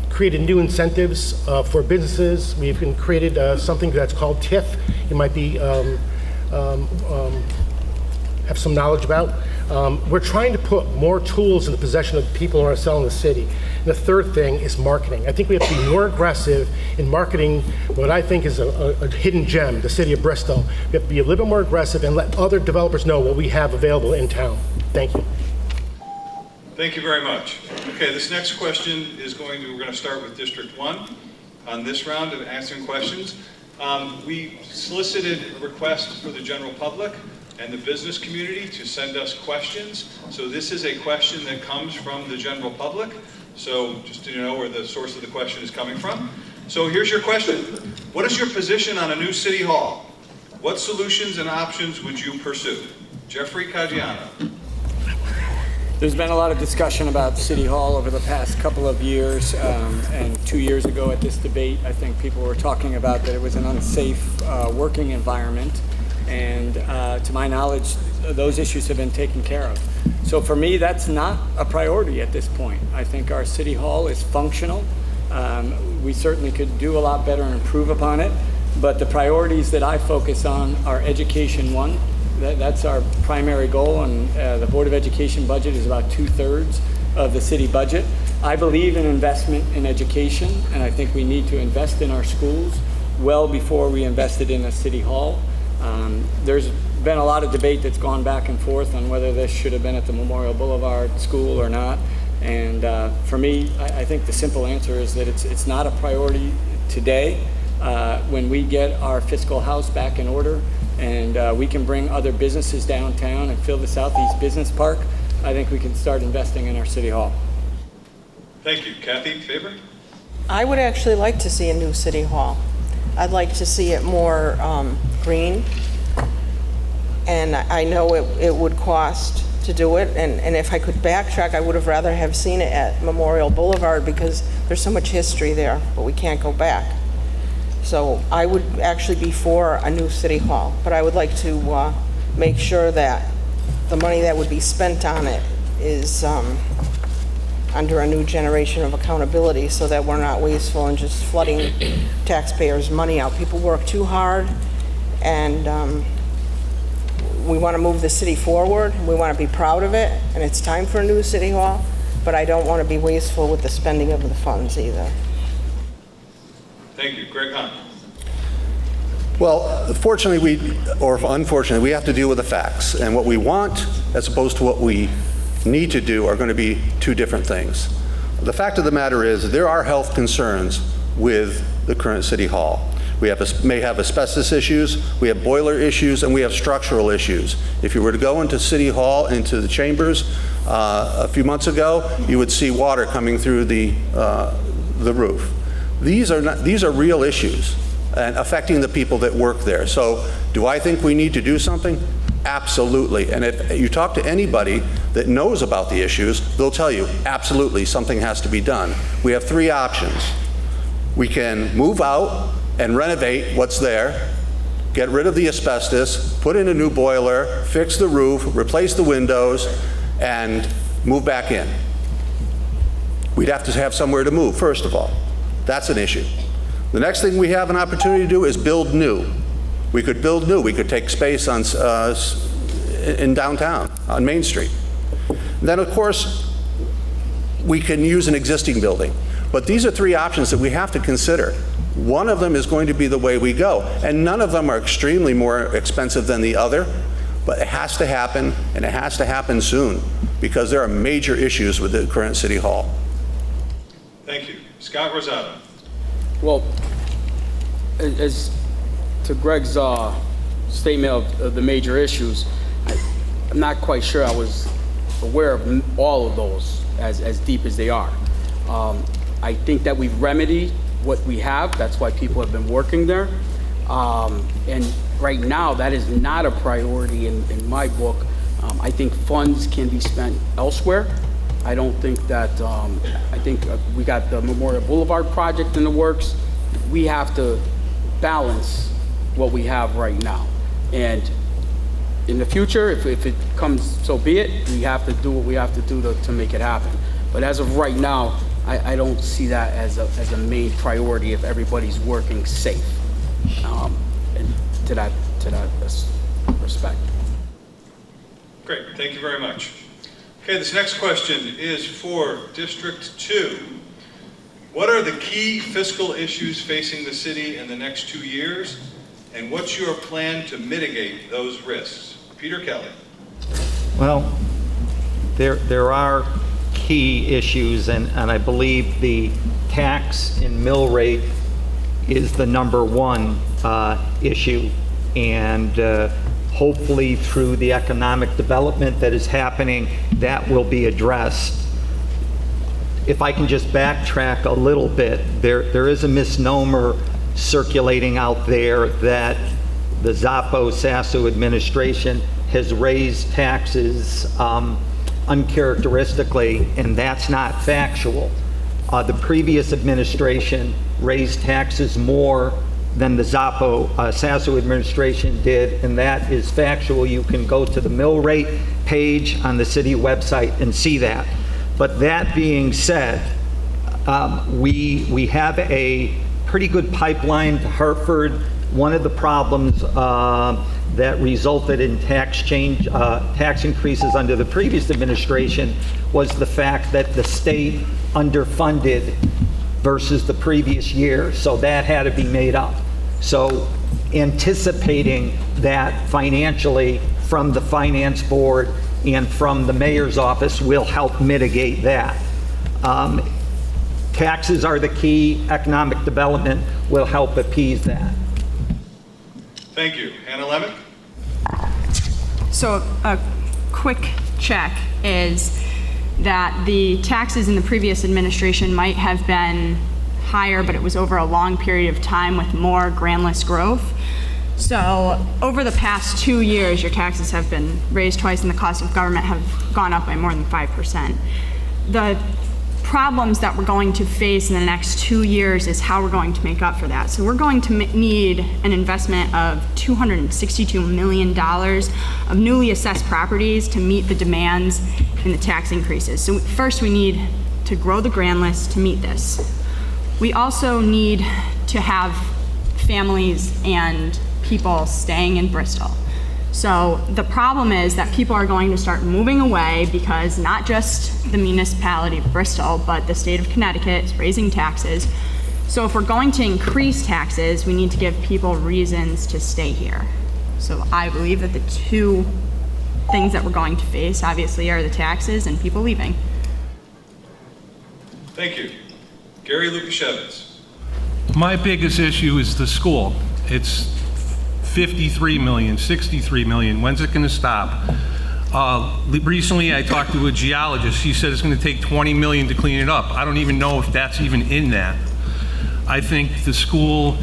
created new incentives for businesses. We've created something that's called TIF. You might be have some knowledge about. We're trying to put more tools in the possession of the people who are selling the city. And the third thing is marketing. I think we have to be more aggressive in marketing what I think is a hidden gem, the city of Bristol. We have to be a little bit more aggressive and let other developers know what we have available in town. Thank you.
Thank you very much. Okay, this next question is we're going to start with District 1 on this round of answering questions. We solicited a request for the general public and the business community to send us questions. So this is a question that comes from the general public. So just so you know where the source of the question is coming from. So here's your question. What is your position on a new city hall? What solutions and options would you pursue? Jeffrey Caggiano.
There's been a lot of discussion about City Hall over the past couple of years, and 2 years ago at this debate, I think people were talking about that it was an unsafe working environment, and to my knowledge, those issues have been taken care of. So for me, that's not a priority at this point. I think our City Hall is functional. We certainly could do a lot better and improve upon it, but the priorities that I focus on are education, 1. That's our primary goal, and the Board of Education budget is about 2/3 of the city budget. I believe in investment in education, and I think we need to invest in our schools well before we invested in a city hall. There's been a lot of debate that's gone back and forth on whether this should have been at the Memorial Boulevard School or not. And for me, I think the simple answer is that it's not a priority today. When we get our fiscal house back in order, and we can bring other businesses downtown and fill the Southeast Business Park, I think we can start investing in our City Hall.
Thank you. Kathy, Faber?
I would actually like to see a new City Hall. I'd like to see it more green, and I know it would cost to do it, and if I could backtrack, I would have rather have seen it at Memorial Boulevard because there's so much history there, but we can't go back. So I would actually be for a new City Hall, but I would like to make sure that the money that would be spent on it is under a new generation of accountability so that we're not wasteful and just flooding taxpayers' money out. People work too hard, and We want to move the city forward. We want to be proud of it, and it's time for a new city hall, but I don't want to be wasteful with the spending of the funds either.
Thank you. Greg Hunt.
Well, fortunately, or unfortunately, we have to deal with the facts. And what we want, as opposed to what we need to do, are going to be two different things. The fact of the matter is, there are health concerns with the current City Hall. We may have asbestos issues, we have boiler issues, and we have structural issues. If you were to go into City Hall, into the chambers, a few months ago, you would see water coming through the roof. These are real issues and affecting the people that work there. So do I think we need to do something? Absolutely. And if you talk to anybody that knows about the issues, they'll tell you, absolutely, something has to be done. We have three options. We can move out and renovate what's there, get rid of the asbestos, put in a new boiler, fix the roof, replace the windows, and move back in. We'd have to have somewhere to move, first of all. That's an issue. The next thing we have an opportunity to do is build new. We could build new. We could take space on, in downtown, on Main Street. And then, of course, we can use an existing building. But these are three options that we have to consider. One of them is going to be the way we go. And none of them are extremely more expensive than the other. But it has to happen, and it has to happen soon, because there are major issues with the current City Hall.
Thank you. Scott Rosado.
Well, as to Greg's statement of the major issues, I'm not quite sure I was aware of all of those as deep as they are. I think that we've remedied what we have. That's why people have been working there. And right now, that is not a priority in my book. I think funds can be spent elsewhere. I don't think that, I think we got the Memorial Boulevard project in the works. We have to balance what we have right now. And in the future, if it comes, so be it. We have to do what we have to do to make it happen. But as of right now, I don't see that as a main priority if everybody's working safe. And to that respect.
Great, thank you very much. Okay, this next question is for District 2. What are the key fiscal issues facing the city in the next 2 years? And what's your plan to mitigate those risks? Peter Kelly.
Well, there are key issues, and I believe the tax and mill rate is the number one issue. And hopefully through the economic development that is happening, that will be addressed. If I can just backtrack a little bit, there is a misnomer circulating out there that the Zoppo-Sassu administration has raised taxes uncharacteristically, and that's not factual. The previous administration raised taxes more than the Zoppo-Sassu administration did, and that is factual. You can go to the mill rate page on the city website and see that. But that being said, we have a pretty good pipeline to Hartford. One of the problems that resulted in tax increases under the previous administration was the fact that the state underfunded versus the previous year, so that had to be made up. So anticipating that financially from the finance board and from the mayor's office will help mitigate that. Taxes are the key. Economic development will help appease that.
Thank you. Hannah Lemon?
So a quick check is that the taxes in the previous administration might have been higher, but it was over a long period of time with more groundless growth. So over the past 2 years, your taxes have been raised twice and the cost of government have gone up by more than 5%. The problems that we're going to face in the next 2 years is how we're going to make up for that. So we're going to need an investment of $262 million of newly assessed properties to meet the demands in the tax increases. So first we need to grow the grand list to meet this. We also need to have families and people staying in Bristol. So the problem is that people are going to start moving away because not just the municipality of Bristol, but the state of Connecticut is raising taxes. So if we're going to increase taxes, we need to give people reasons to stay here. So I believe that the two things that we're going to face, obviously, are the taxes and people leaving.
Thank you. Gary Lukashevitz.
My biggest issue is the school. It's 53 million, 63 million. When's it going to stop? Recently, I talked to a geologist. She said it's going to take 20 million to clean it up. I don't even know if that's even in that. I think the school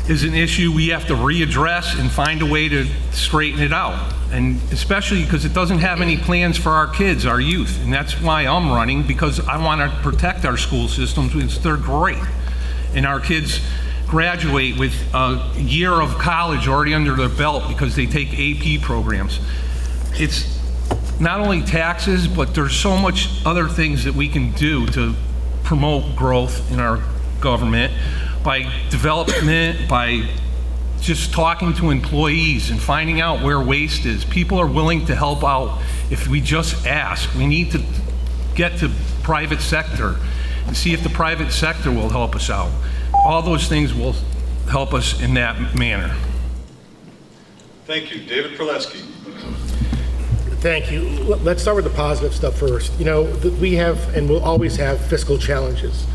is an issue we have to readdress and find a way to straighten it out. And especially because it doesn't have any plans for our kids, our youth. And that's why I'm running, because I want to protect our school systems, because they're great. And our kids graduate with a year of college already under their belt because they take AP programs. It's not only taxes, but there's so much other things that we can do to promote growth in our government, by development, by just talking to employees and finding out where waste is. People are willing to help out if we just ask. We need to get to private sector and see if the private sector will help us out. All those things will help us in that manner.
Thank you. David Perleski.
Thank you. Let's start with the positive stuff first. You know, we have and will always have fiscal challenges.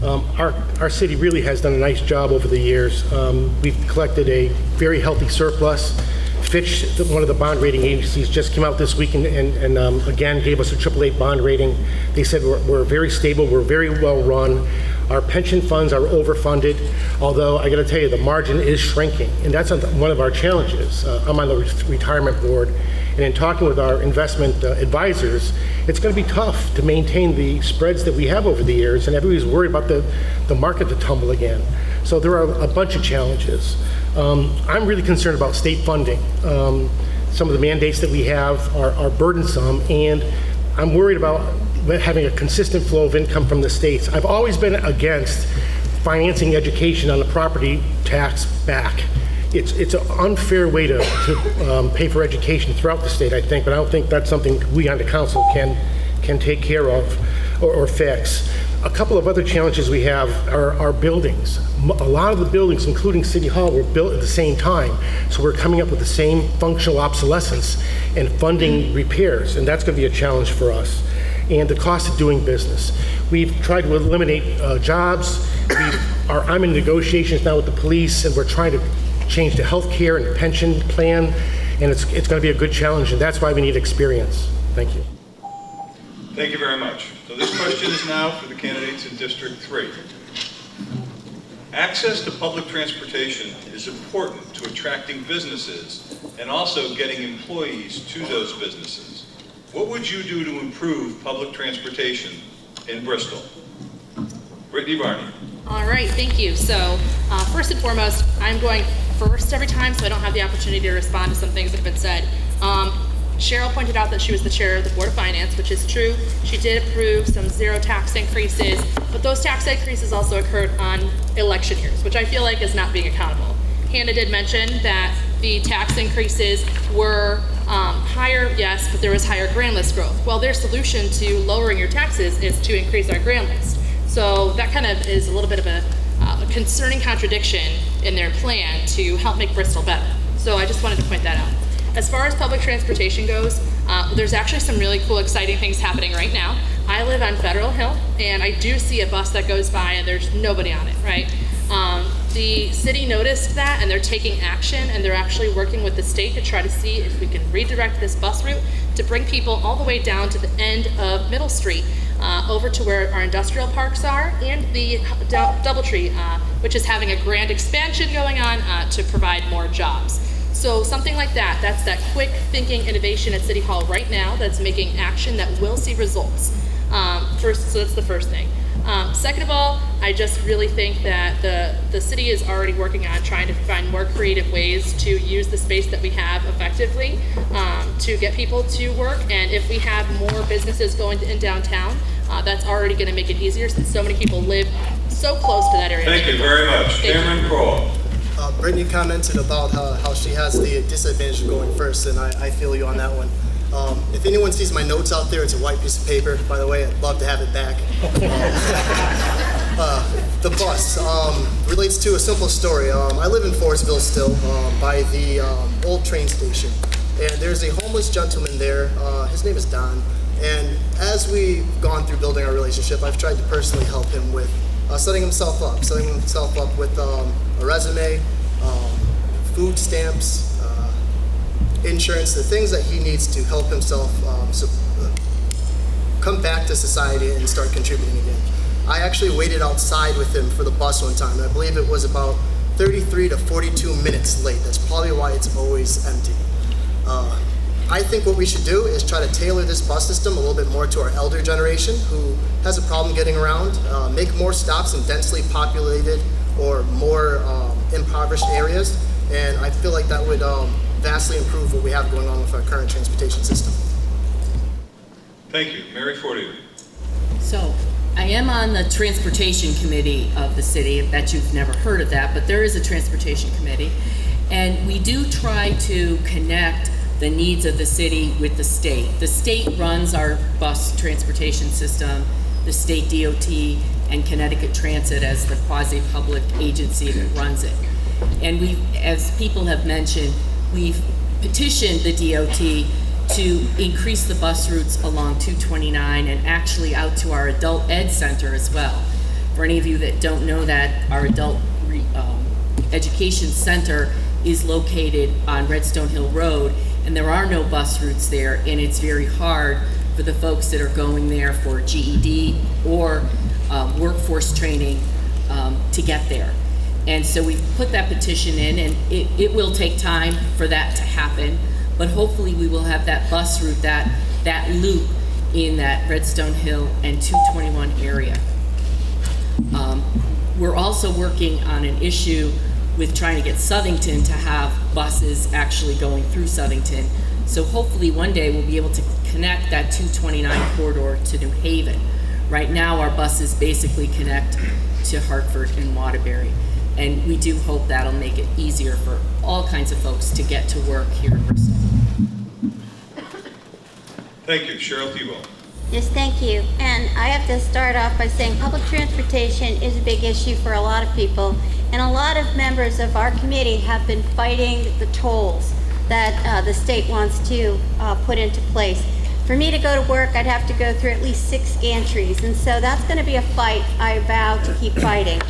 Our city really has done a nice job over the years. We've collected a very healthy surplus. Fitch, one of the bond rating agencies, just came out this week and again gave us a AAA bond rating. They said we're very stable, we're very well run. Our pension funds are overfunded, although I got to tell you, the margin is shrinking, and that's one of our challenges. I'm on the retirement board, and in talking with our investment advisors, it's going to be tough to maintain the spreads that we have over the years, and everybody's worried about the market to tumble again. So there are a bunch of challenges. I'm really concerned about state funding. Some of the mandates that we have are burdensome, and I'm worried about having a consistent flow of income from the states. I've always been against financing education on the property tax back. It's an unfair way to pay for education throughout the state, I think, but I don't think that's something we on the council can take care of or fix. A couple of other challenges we have are our buildings. A lot of the buildings, including City Hall, were built at the same time, so we're coming up with the same functional obsolescence and funding repairs, and that's going to be a challenge for us. And the cost of doing business. We've tried to eliminate jobs. I'm in negotiations now with the police, and we're trying to change the health care and pension plan, and it's going to be a good challenge, and that's why we need experience. Thank you.
Thank you very much. So this question is now for the candidates in District 3. Access to public transportation is important to attracting businesses and also getting employees to those businesses. What would you do to improve public transportation in Bristol? Brittany Barney.
All right, thank you. So first and foremost, I'm going first every time, so I don't have the opportunity to respond to some things that have been said. Cheryl pointed out that she was the chair of the Board of Finance, which is true. She did approve some zero tax increases, but those tax increases also occurred on election years, which I feel like is not being accountable. Hannah did mention that the tax increases were higher, yes, but there was higher grand list growth. Well, their solution to lowering your taxes is to increase our grand list. So that kind of is a little bit of a concerning contradiction in their plan to help make Bristol better. So I just wanted to point that out. As far as public transportation goes, there's actually some really cool, exciting things happening right now. I live on Federal Hill, and I do see a bus that goes by and there's nobody on it, right? The city noticed that, and they're taking action, and they're actually working with the state to try to see if we can redirect this bus route to bring people all the way down to the end of Middle Street, over to where our industrial parks are, and the Doubletree, which is having a grand expansion going on to provide more jobs. So something like that, that's that quick thinking innovation at City Hall right now that's making action that will see results. So that's the first thing. Second of all, I just really think that the city is already working on trying to find more creative ways to use the space that we have effectively to get people to work. And if we have more businesses going in downtown, that's already going to make it easier since so many people live so close to that area.
Thank you very much. Cameron Kroll.
Brittany commented about how she has the disadvantage of going first, and I feel you on that one. If anyone sees my notes out there, it's a white piece of paper, by the way. I'd love to have it back. The bus relates to a simple story. I live in Forestville still, by the old train station. And there's a homeless gentleman there. His name is Don. And as we've gone through building our relationship, I've tried to personally help him with setting himself up with a resume, food stamps, insurance, the things that he needs to help himself come back to society and start contributing again. I actually waited outside with him for the bus one time, and I believe it was about 33 to 42 minutes late. That's probably why it's always empty. I think what we should do is try to tailor this bus system a little bit more to our elder generation who has a problem getting around, make more stops in densely populated or more impoverished areas, and I feel like that would vastly improve what we have going on with our current transportation system.
Thank you. Mary Fortier.
So, I am on the Transportation Committee of the city. I bet you've never heard of that, but there is a Transportation Committee. And we do try to connect the needs of the city with the state. The state runs our bus transportation system, the state DOT, and Connecticut Transit as the quasi-public agency that runs it. And we, as people have mentioned, we've petitioned the DOT to increase the bus routes along 229 and actually out to our adult ed center as well. For any of you that don't know that, our adult education center is located on Redstone Hill Road, and there are no bus routes there, and it's very hard for the folks that are going there for GED or workforce training to get there. And so we've put that petition in, and it will take time for that to happen, but hopefully we will have that bus route, that loop in that Redstone Hill and 221 area. We're also working on an issue with trying to get Southington to have buses actually going through Southington. So hopefully one day we'll be able to connect that 229 corridor to New Haven. Right now our buses basically connect to Hartford and Waterbury. And we do hope that'll make it easier for all kinds of folks to get to work here in Bristol.
Thank you. Cheryl Thibault.
Yes, thank you. And I have to start off by saying public transportation is a big issue for a lot of people. And a lot of members of our committee have been fighting the tolls that the state wants to put into place. For me to go to work, I'd have to go through at least 6 gantries. And so that's going to be a fight I vow to keep fighting.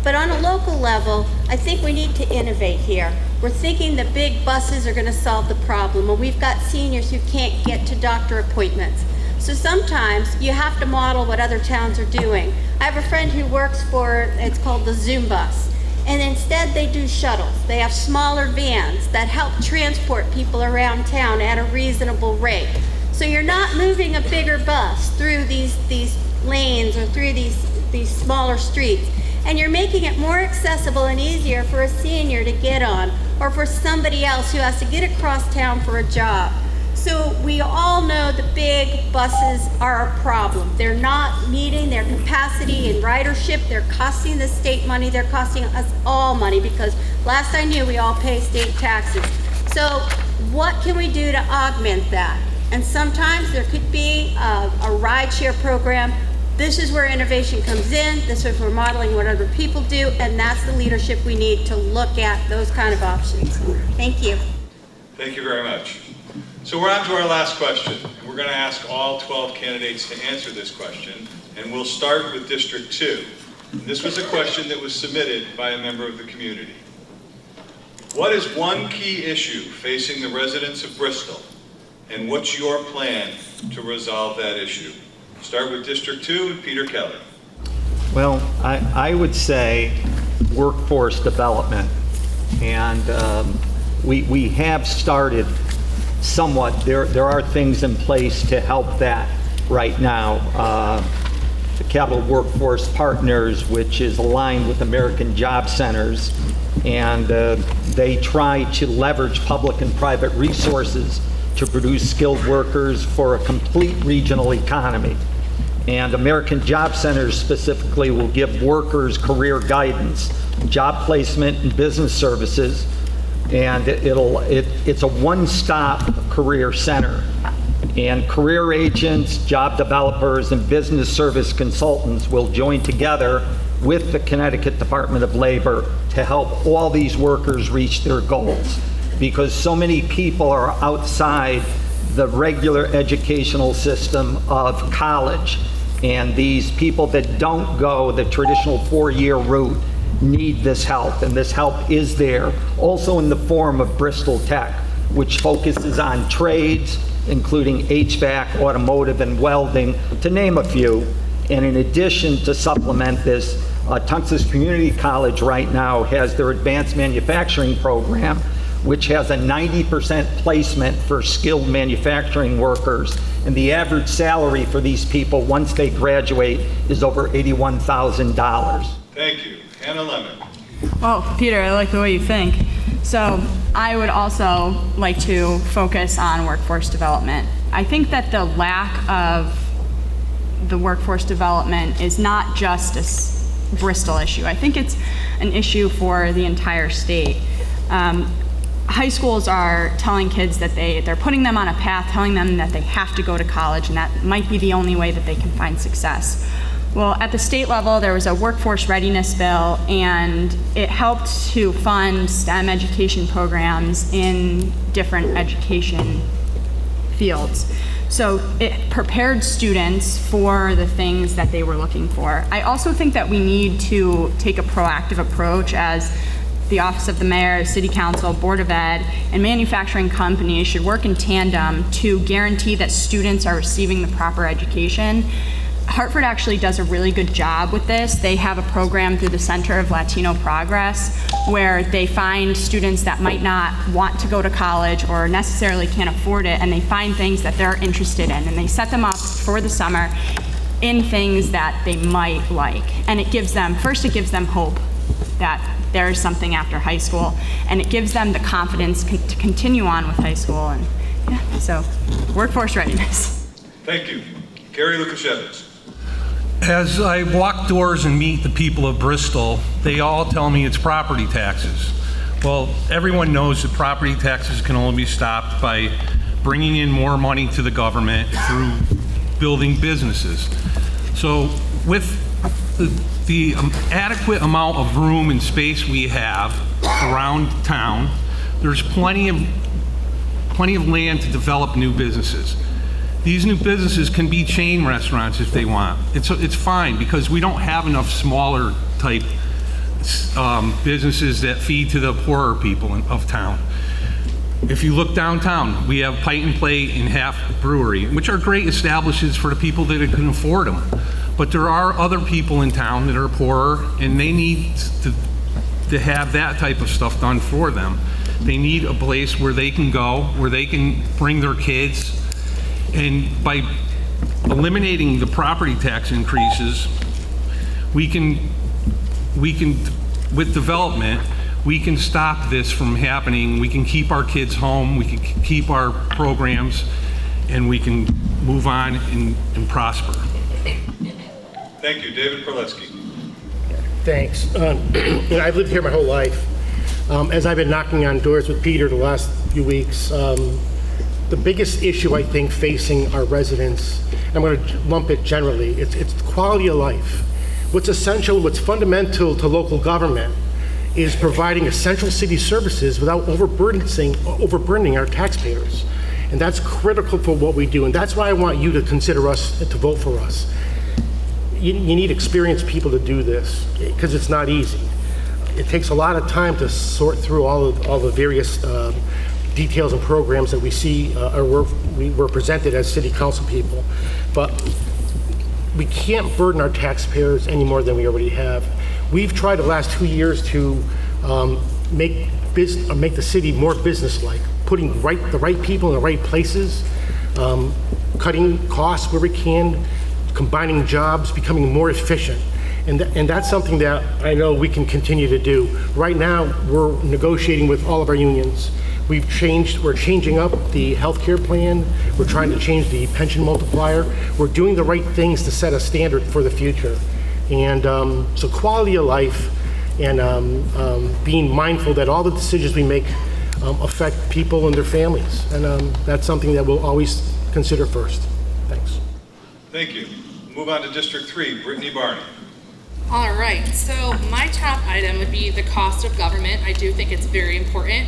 But on a local level, I think we need to innovate here. We're thinking the big buses are going to solve the problem, and we've got seniors who can't get to doctor appointments. So sometimes you have to model what other towns are doing. I have a friend who works for, it's called the Zoom bus. And instead they do shuttles. They have smaller vans that help transport people around town at a reasonable rate. So you're not moving a bigger bus through these lanes or through these smaller streets. And you're making it more accessible and easier for a senior to get on, or for somebody else who has to get across town for a job. So we all know the big buses are a problem. They're not meeting their capacity and ridership. They're costing the state money. They're costing us all money, because last I knew we all pay state taxes. So what can we do to augment that? And sometimes there could be a rideshare program. This is where innovation comes in. This is where modeling what other people do, and that's the leadership we need to look at those kind of options. Thank you.
Thank you very much. So we're on to our last question. We're going to ask all 12 candidates to answer this question, and we'll start with District 2. And this was a question that was submitted by a member of the community. What is one key issue facing the residents of Bristol, and what's your plan to resolve that issue? Start with District 2 and Peter Kelly.
Well, I would say workforce development. And we have started somewhat. There are things in place to help that right now. The Capital Workforce Partners, which is aligned with American Job Centers, and they try to leverage public and private resources to produce skilled workers for a complete regional economy. And American Job Centers specifically will give workers career guidance, job placement, and business services. And it's a one-stop career center. And career agents, job developers, and business service consultants will join together with the Connecticut Department of Labor to help all these workers reach their goals, because so many people are outside the regular educational system of college. And these people that don't go the traditional four-year route need this help, and this help is there, also in the form of Bristol Tech, which focuses on trades, including HVAC, automotive, and welding, to name a few. And in addition, to supplement this, Tunxus Community College right now has their advanced manufacturing program, which has a 90% placement for skilled manufacturing workers. And the average salary for these people once they graduate is over $81,000.
Thank you. Hannah Lemon.
Well, Peter, I like the way you think. So I would also like to focus on workforce development. I think that the lack of the workforce development is not just a Bristol issue. I think it's an issue for the entire state. High schools are telling kids that they're putting them on a path, telling them that they have to go to college, and that might be the only way that they can find success. Well, at the state level, there was a workforce readiness bill, and it helped to fund STEM education programs in different education fields. So it prepared students for the things that they were looking for. I also think that we need to take a proactive approach as the Office of the Mayor, City Council, Board of Ed, and manufacturing companies should work in tandem to guarantee that students are receiving the proper education. Hartford actually does a really good job with this. They have a program through the Center of Latino Progress where they find students that might not want to go to college or necessarily can't afford it, and they find things that they're interested in, and they set them up for the summer in things that they might like. And it gives them, first it gives them hope that there is something after high school, and it gives them the confidence to continue on with high school. And yeah, so workforce readiness.
Thank you. Gary Lukashevich.
As I walk doors and meet the people of Bristol, they all tell me it's property taxes. Well, everyone knows that property taxes can only be stopped by bringing in more money to the government through building businesses. So with the adequate amount of room and space we have around town, there's plenty of land to develop new businesses. These new businesses can be chain restaurants if they want. It's fine, because we don't have enough smaller type businesses that feed to the poorer people of town. If you look downtown, we have Pint and Plate and Half Brewery, which are great establishments for the people that can afford them. But there are other people in town that are poorer, and they need to have that type of stuff done for them. They need a place where they can go, where they can bring their kids. And by eliminating the property tax increases, we can, with development, we can stop this from happening. We can keep our kids home, we can keep our programs, and we can move on and prosper.
Thank you. David Perletsky.
Thanks. I've lived here my whole life. As I've been knocking on doors with Peter the last few weeks, the biggest issue I think facing our residents, I'm going to lump it generally, it's quality of life. What's essential, what's fundamental to local government is providing essential city services without overburdening our taxpayers. And that's critical for what we do. And that's why I want you to consider us, to vote for us. You need experienced people to do this, because it's not easy. It takes a lot of time to sort through all the various details and programs that we see we're presented as city council people. But we can't burden our taxpayers any more than we already have. We've tried the last 2 years to make the city more business-like, putting the right people in the right places, cutting costs where we can, combining jobs, becoming more efficient. And that's something that I know we can continue to do. Right now, we're negotiating with all of our unions. We're changing up the healthcare plan. We're trying to change the pension multiplier. We're doing the right things to set a standard for the future. And so quality of life and being mindful that all the decisions we make affect people and their families. And that's something that we'll always consider first. Thanks.
Thank you. Move on to District 3, Brittany Barney.
All right, so my top item would be the cost of government. I do think it's very important.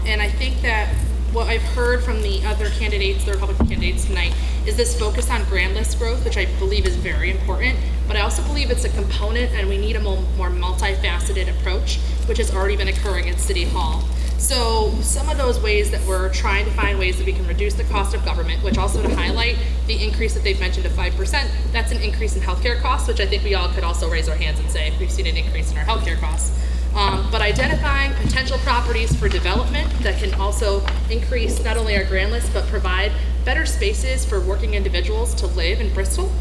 And I think that what I've heard from the other candidates, the Republican candidates tonight, is this focus on grant-less growth, which I believe is very important. But I also believe it's a component and we need a more multifaceted approach, which has already been occurring at City Hall. So some of those ways that we're trying to find ways that we can reduce the cost of government, which also to highlight the increase that they've mentioned of 5%, that's an increase in healthcare costs, which I think we all could also raise our hands and say we've seen an increase in our healthcare costs. But identifying potential properties for development that can also increase not only our grand list, but provide better spaces for working individuals to live in Bristol.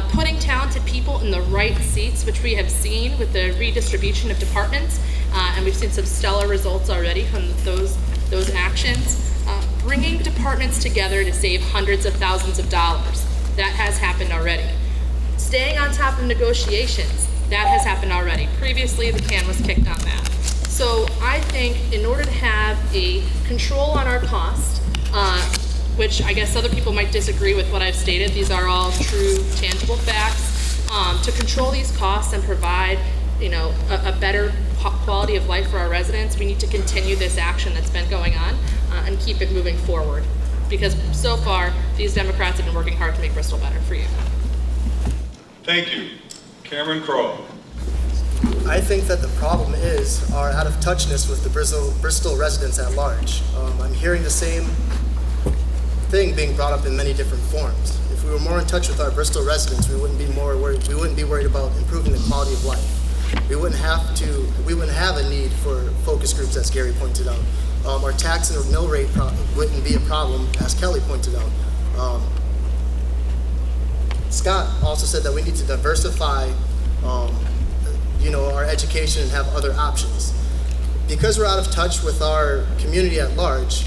Putting talented people in the right seats, which we have seen with the redistribution of departments, and we've seen some stellar results already from those actions. Bringing departments together to save hundreds of thousands of dollars, that has happened already. Staying on top of negotiations, that has happened already. Previously, the can was kicked on that. So I think in order to have a control on our cost, which I guess other people might disagree with what I've stated, these are all true, tangible facts, to control these costs and provide, a better quality of life for our residents, we need to continue this action that's been going on and keep it moving forward. Because so far, these Democrats have been working hard to make Bristol better for you.
Thank you. Cameron Crowe.
I think that the problem is our out-of-touchness with the Bristol residents at large. I'm hearing the same thing being brought up in many different forms. If we were more in touch with our Bristol residents, we wouldn't be worried about improving the quality of life. We wouldn't have a need for focus groups, as Gary pointed out. Our tax and mill rate wouldn't be a problem, as Kelly pointed out. Scott also said that we need to diversify our education and have other options. Because we're out of touch with our community at large,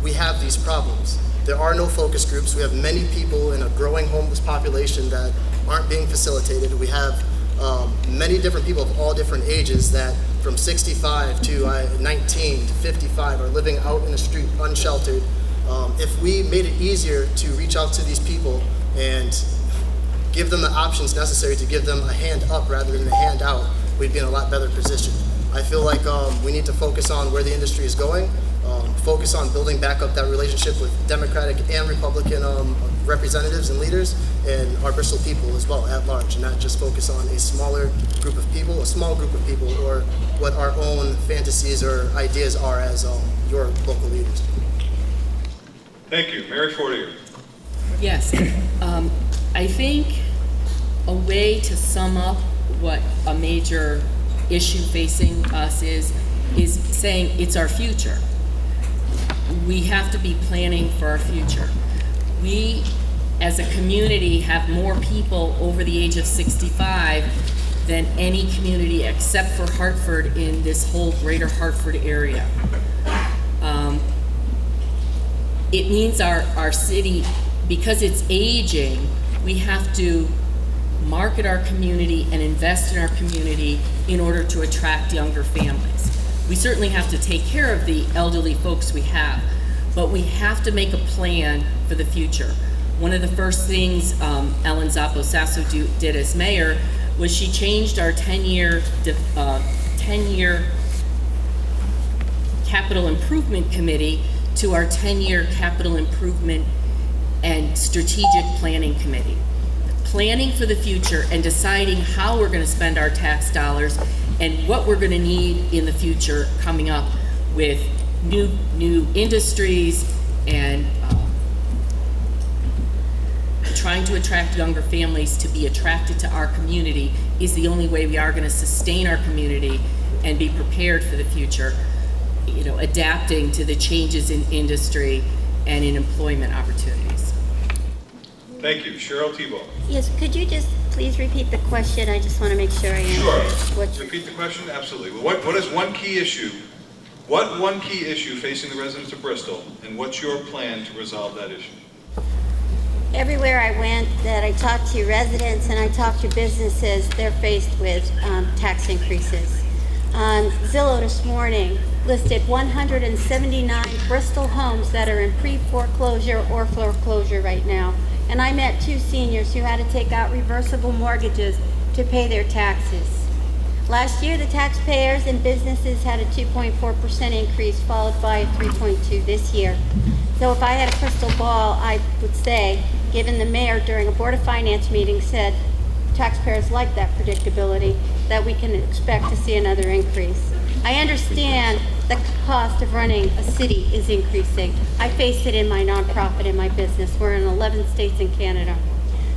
we have these problems. There are no focus groups. We have many people in a growing homeless population that aren't being facilitated. We have many different people of all different ages that from 65 to 19 to 55 are living out in the street unsheltered. If we made it easier to reach out to these people and give them the options necessary to give them a hand up rather than a hand out, we'd be in a lot better position. I feel like we need to focus on where the industry is going, focus on building back up that relationship with Democratic and Republican representatives and leaders, and our Bristol people as well at large, and not just focus on a smaller group of people, a small group of people, or what our own fantasies or ideas are as your local leaders.
Thank you. Mary Fortier.
Yes. I think a way to sum up what a major issue facing us is saying it's our future. We have to be planning for our future. We, as a community, have more people over the age of 65 than any community except for Hartford in this whole greater Hartford area. It means our city, because it's aging, we have to market our community and invest in our community in order to attract younger families. We certainly have to take care of the elderly folks we have, but we have to make a plan for the future. One of the first things Ellen Zoppo-Sassu did as mayor was she changed our 10-year capital improvement committee to our 10-year capital improvement and strategic planning committee. Planning for the future and deciding how we're going to spend our tax dollars and what we're going to need in the future coming up with new industries and trying to attract younger families to be attracted to our community is the only way we are going to sustain our community and be prepared for the future, adapting to the changes in industry and in employment opportunities.
Thank you. Cheryl Tebow.
Yes, could you just please repeat the question? I just want to make sure I answer.
Sure. Repeat the question? Absolutely. What is one key issue What one key issue facing the residents of Bristol, and what's your plan to resolve that issue?
Everywhere I went that I talked to residents and I talked to businesses, they're faced with tax increases. Zillow this morning listed 179 Bristol homes that are in pre-foreclosure or foreclosure right now. And I met 2 seniors who had to take out reversible mortgages to pay their taxes. Last year, the taxpayers and businesses had a 2.4% increase, followed by a 3.2% this year. So if I had a crystal ball, I would say, given the mayor during a Board of Finance meeting said taxpayers like that predictability, that we can expect to see another increase. I understand the cost of running a city is increasing. I face it in my nonprofit, in my business. We're in 11 states in Canada.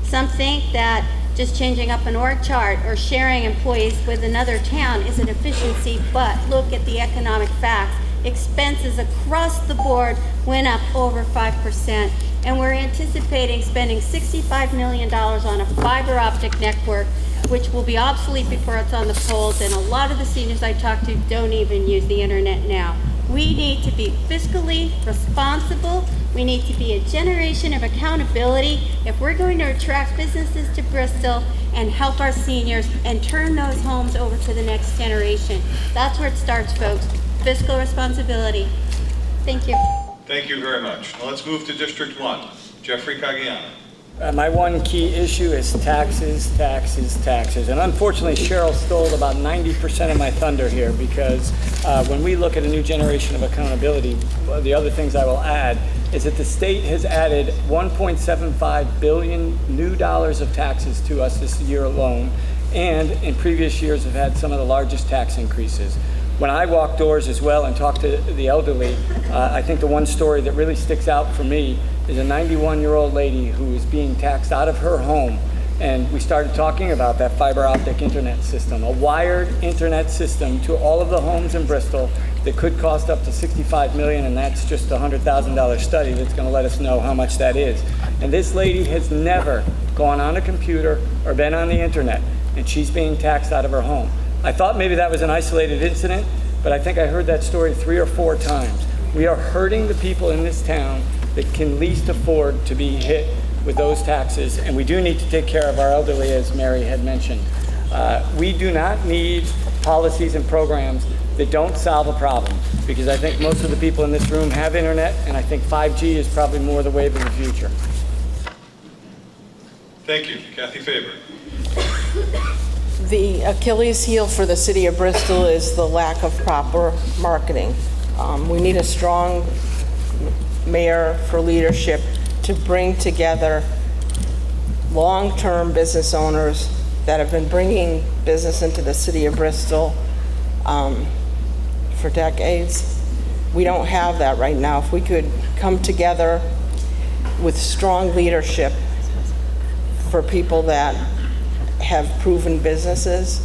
Some think that just changing up an org chart or sharing employees with another town is an efficiency, but look at the economic facts. Expenses across the board went up over 5%, and we're anticipating spending $65 million on a fiber optic network, which will be obsolete before it's on the poles, and a lot of the seniors I talk to don't even use the internet now. We need to be fiscally responsible. We need to be a generation of accountability if we're going to attract businesses to Bristol and help our seniors and turn those homes over to the next generation. That's where it starts, folks. Fiscal responsibility. Thank you.
Thank you very much. Now let's move to District 1. Jeffrey Caggiano.
My one key issue is taxes, taxes, taxes. And unfortunately, Cheryl stole about 90% of my thunder here, because when we look at a new generation of accountability, the other things I will add is that the state has added $1.75 billion new dollars of taxes to us this year alone, and in previous years have had some of the largest tax increases. When I walk doors as well and talk to the elderly, I think the one story that really sticks out for me is a 91-year-old lady who is being taxed out of her home. And we started talking about that fiber optic internet system, a wired internet system to all of the homes in Bristol that could cost up to $65 million, and that's just a $100,000 study that's going to let us know how much that is. And this lady has never gone on a computer or been on the internet, and she's being taxed out of her home. I thought maybe that was an isolated incident, but I think I heard that story 3 or 4 times. We are hurting the people in this town that can least afford to be hit with those taxes, and we do need to take care of our elderly, as Mary had mentioned. We do not need policies and programs that don't solve a problem, because I think most of the people in this room have internet, and I think 5G is probably more the wave of the future.
Thank you. Kathy Faber.
The Achilles heel for the city of Bristol is the lack of proper marketing. We need a strong mayor for leadership to bring together long-term business owners that have been bringing business into the city of Bristol for decades. We don't have that right now. If we could come together with strong leadership for people that have proven businesses,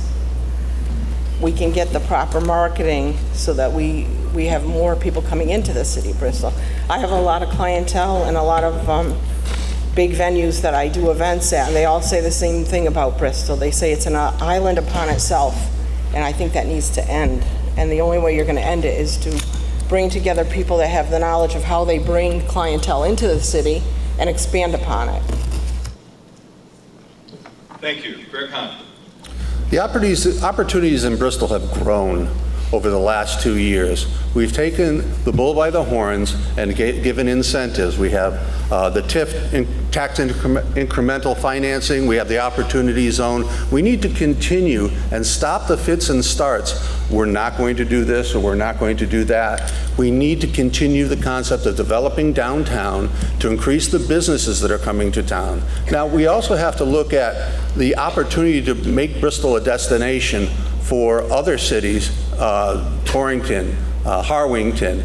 we can get the proper marketing so that we have more people coming into the city of Bristol. I have a lot of clientele and a lot of big venues that I do events at, and they all say the same thing about Bristol. They say it's an island upon itself, and I think that needs to end. And the only way you're going to end it is to bring together people that have the knowledge of how they bring clientele into the city and expand upon it.
Thank you. Greg Hahn.
The opportunities in Bristol have grown over the last 2 years. We've taken the bull by the horns and given incentives. We have the TIF, tax incremental financing. We have the opportunity zone. We need to continue and stop the fits and starts. We're not going to do this or we're not going to do that. We need to continue the concept of developing downtown to increase the businesses that are coming to town. Now, we also have to look at the opportunity to make Bristol a destination for other cities, Torrington, Harwington,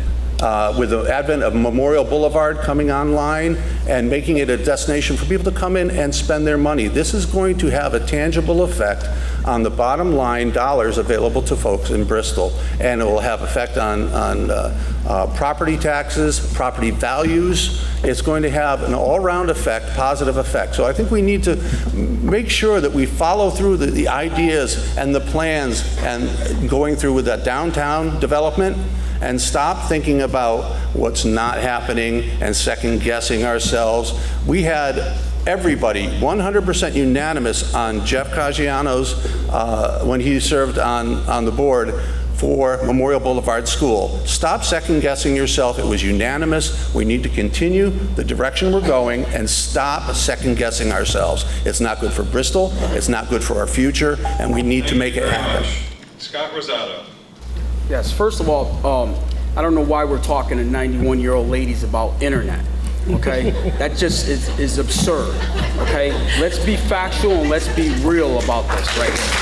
with the advent of Memorial Boulevard coming online and making it a destination for people to come in and spend their money. This is going to have a tangible effect on the bottom line dollars available to folks in Bristol, and it will have effect on property taxes, property values. It's going to have an all-round effect, positive effect. So I think we need to make sure that we follow through the ideas and the plans and going through with that downtown development, and stop thinking about what's not happening and second guessing ourselves. We had everybody 100% unanimous on Jeff Caggiano's, when he served on the board for Memorial Boulevard School. Stop second guessing yourself. It was unanimous. We need to continue the direction we're going and stop second guessing ourselves. It's not good for Bristol, it's not good for our future, and we need to make it happen.
Scott Rosato.
Yes, first of all, I don't know why we're talking to 91-year-old ladies about internet, okay? That just is absurd, okay? Let's be factual and let's be real about this right here.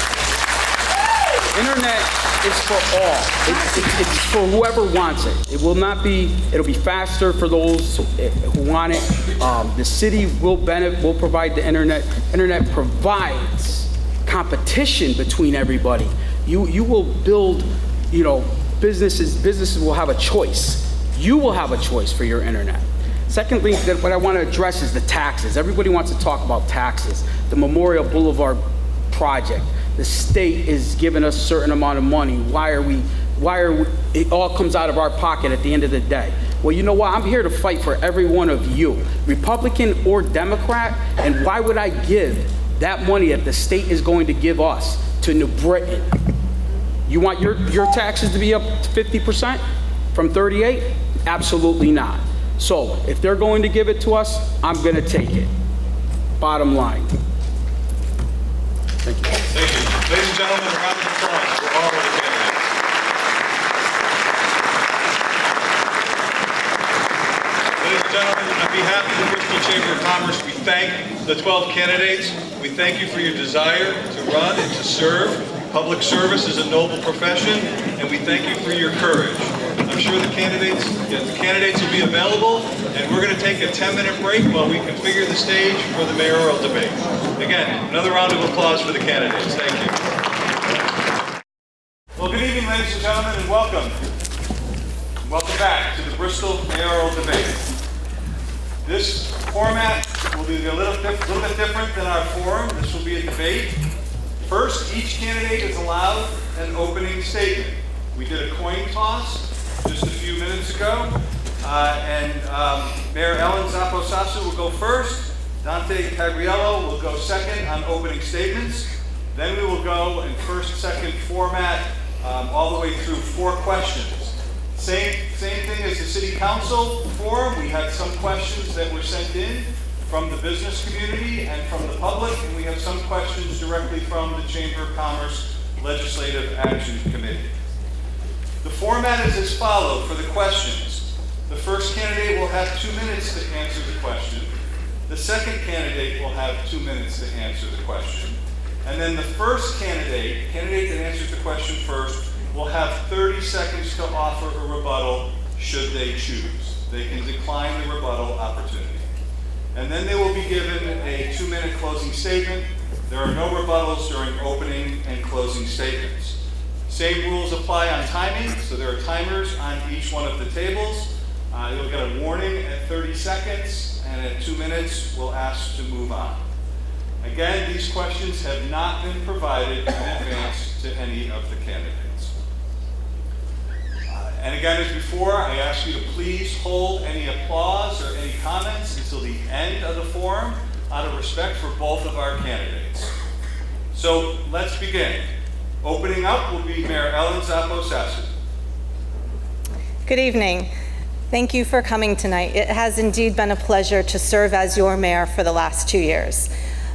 Internet is for all. It's for whoever wants it. It will not be, it'll be faster for those who want it. The city will provide the internet. Internet provides competition between everybody. You will build, businesses will have a choice. You will have a choice for your internet. Secondly, what I want to address is the taxes. Everybody wants to talk about taxes. The Memorial Boulevard project, the state is giving us a certain amount of money. Why are we, it all comes out of our pocket at the end of the day. Well, you know what? I'm here to fight for every one of you, Republican or Democrat, and why would I give that money that the state is going to give us to New Britain? You want your taxes to be up 50% from 38? Absolutely not. So if they're going to give it to us, I'm going to take it. Bottom line. Thank you.
Thank you. Ladies and gentlemen, a round of applause for all of the candidates. Ladies and gentlemen, on behalf of the Bristol Chamber of Commerce, we thank the 12 candidates. We thank you for your desire to run and to serve. Public service is a noble profession, and we thank you for your courage. I'm sure the candidates will be available, and we're going to take a 10-minute break while we configure the stage for the mayoral debate. Again, another round of applause for the candidates. Thank you. Well, good evening, ladies and gentlemen, and welcome. Welcome back to the Bristol mayoral debate. This format will be a little bit different than our forum. This will be a debate. First, each candidate is allowed an opening statement. We did a coin toss just a few minutes ago, and Mayor Ellen Zoppo-Sassu will go first. Dante Tagariello will go second on opening statements. Then we will go in first, second format all the way through 4 questions. Same thing as the City Council forum. We had some questions that were sent in from the business community and from the public, and we have some questions directly from the Chamber of Commerce Legislative Action Committee. The format is as follows for the questions. The first candidate will have 2 minutes to answer the question. The second candidate will have 2 minutes to answer the question. And then the first candidate that answers the question first, will have 30 seconds to offer a rebuttal should they choose. They can decline the rebuttal opportunity. And then they will be given a 2-minute closing statement. There are no rebuttals during opening and closing statements. Same rules apply on timing, so there are timers on each one of the tables. You'll get a warning at 30 seconds, and at 2 minutes, we'll ask to move on. Again, these questions have not been provided in advance to any of the candidates. And again, as before, I ask you to please hold any applause or any comments until the end of the forum, out of respect for both of our candidates. So let's begin. Opening up will be Mayor Ellen Zoppo-Sassu.
Good evening. Thank you for coming tonight. It has indeed been a pleasure to serve as your mayor for the last 2 years.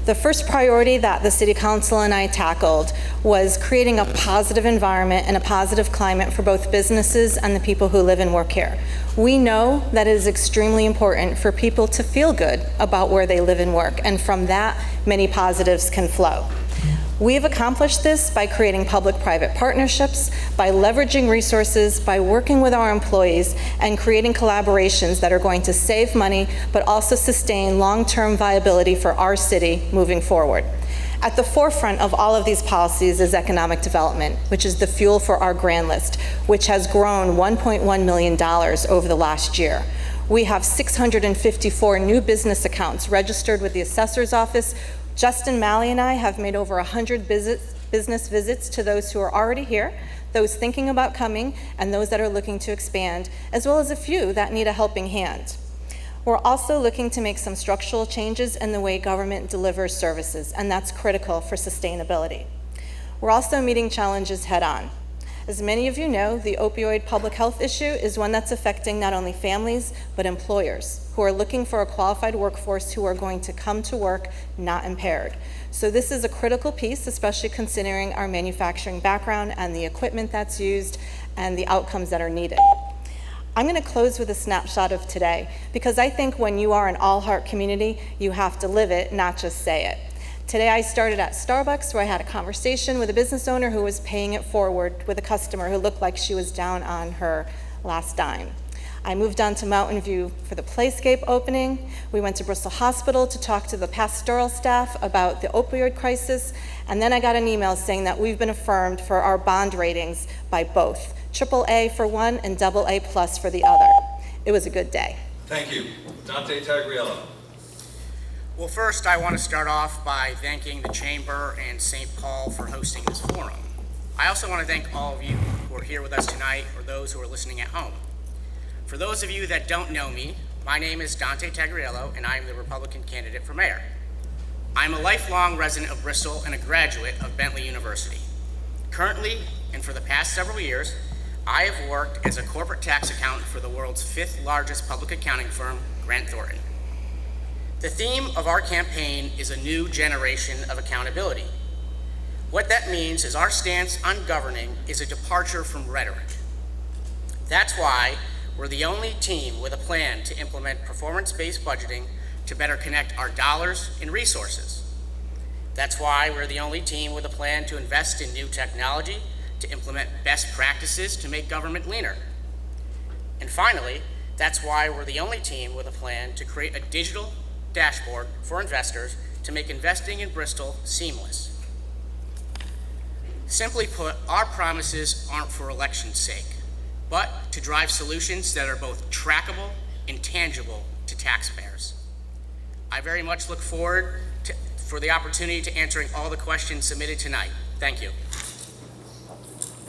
The first priority that the City Council and I tackled was creating a positive environment and a positive climate for both businesses and the people who live and work here. We know that it is extremely important for people to feel good about where they live and work, and from that, many positives can flow. We have accomplished this by creating public-private partnerships, by leveraging resources, by working with our employees, and creating collaborations that are going to save money, but also sustain long-term viability for our city moving forward. At the forefront of all of these policies is economic development, which is the fuel for our grant list, which has grown $1.1 million over the last year. We have 654 new business accounts registered with the assessor's office. Justin Malley and I have made over 100 business visits to those who are already here, those thinking about coming, and those that are looking to expand, as well as a few that need a helping hand. We're also looking to make some structural changes in the way government delivers services, and that's critical for sustainability. We're also meeting challenges head-on. As many of you know, the opioid public health issue is one that's affecting not only families, but employers who are looking for a qualified workforce who are going to come to work not impaired. So this is a critical piece, especially considering our manufacturing background and the equipment that's used and the outcomes that are needed. I'm going to close with a snapshot of today, because I think when you are an all-heart community, you have to live it, not just say it. Today I started at Starbucks, where I had a conversation with a business owner who was paying it forward with a customer who looked like she was down on her last dime. I moved on to Mountain View for the Playscape opening. We went to Bristol Hospital to talk to the pastoral staff about the opioid crisis, and then I got an email saying that we've been affirmed for our bond ratings by both. AAA for one and AA+ for the other. It was a good day.
Thank you. Dante Tagariello.
Well, first I want to start off by thanking the Chamber and St. Paul for hosting this forum. I also want to thank all of you who are here with us tonight, or those who are listening at home. For those of you that don't know me, my name is Dante Tagariello, and I am the Republican candidate for mayor. I'm a lifelong resident of Bristol and a graduate of Bentley University. Currently, and for the past several years, I have worked as a corporate tax accountant for the world's 5th largest public accounting firm, Grant Thornton. The theme of our campaign is a new generation of accountability. What that means is our stance on governing is a departure from rhetoric. That's why we're the only team with a plan to implement performance-based budgeting to better connect our dollars and resources. That's why we're the only team with a plan to invest in new technology, to implement best practices to make government leaner. And finally, that's why we're the only team with a plan to create a digital dashboard for investors to make investing in Bristol seamless. Simply put, our promises aren't for election's sake, but to drive solutions that are both trackable and tangible to taxpayers. I very much look forward for the opportunity to answering all the questions submitted tonight. Thank you.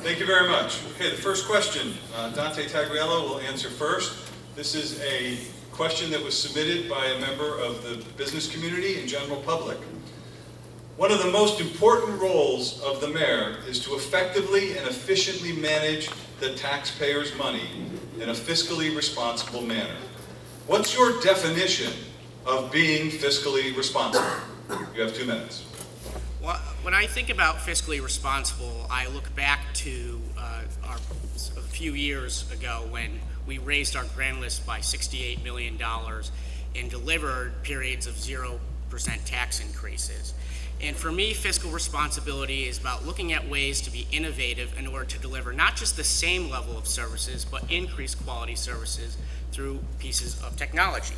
Thank you very much. Okay, the first question, Dante Tagariello will answer first. This is a question that was submitted by a member of the business community and general public. One of the most important roles of the mayor is to effectively and efficiently manage the taxpayers' money in a fiscally responsible manner. What's your definition of being fiscally responsible? You have 2 minutes.
Well, when I think about fiscally responsible, I look back to a few years ago when we raised our grant list by $68 million and delivered periods of 0% tax increases. And for me, fiscal responsibility is about looking at ways to be innovative in order to deliver not just the same level of services, but increased quality services through pieces of technology.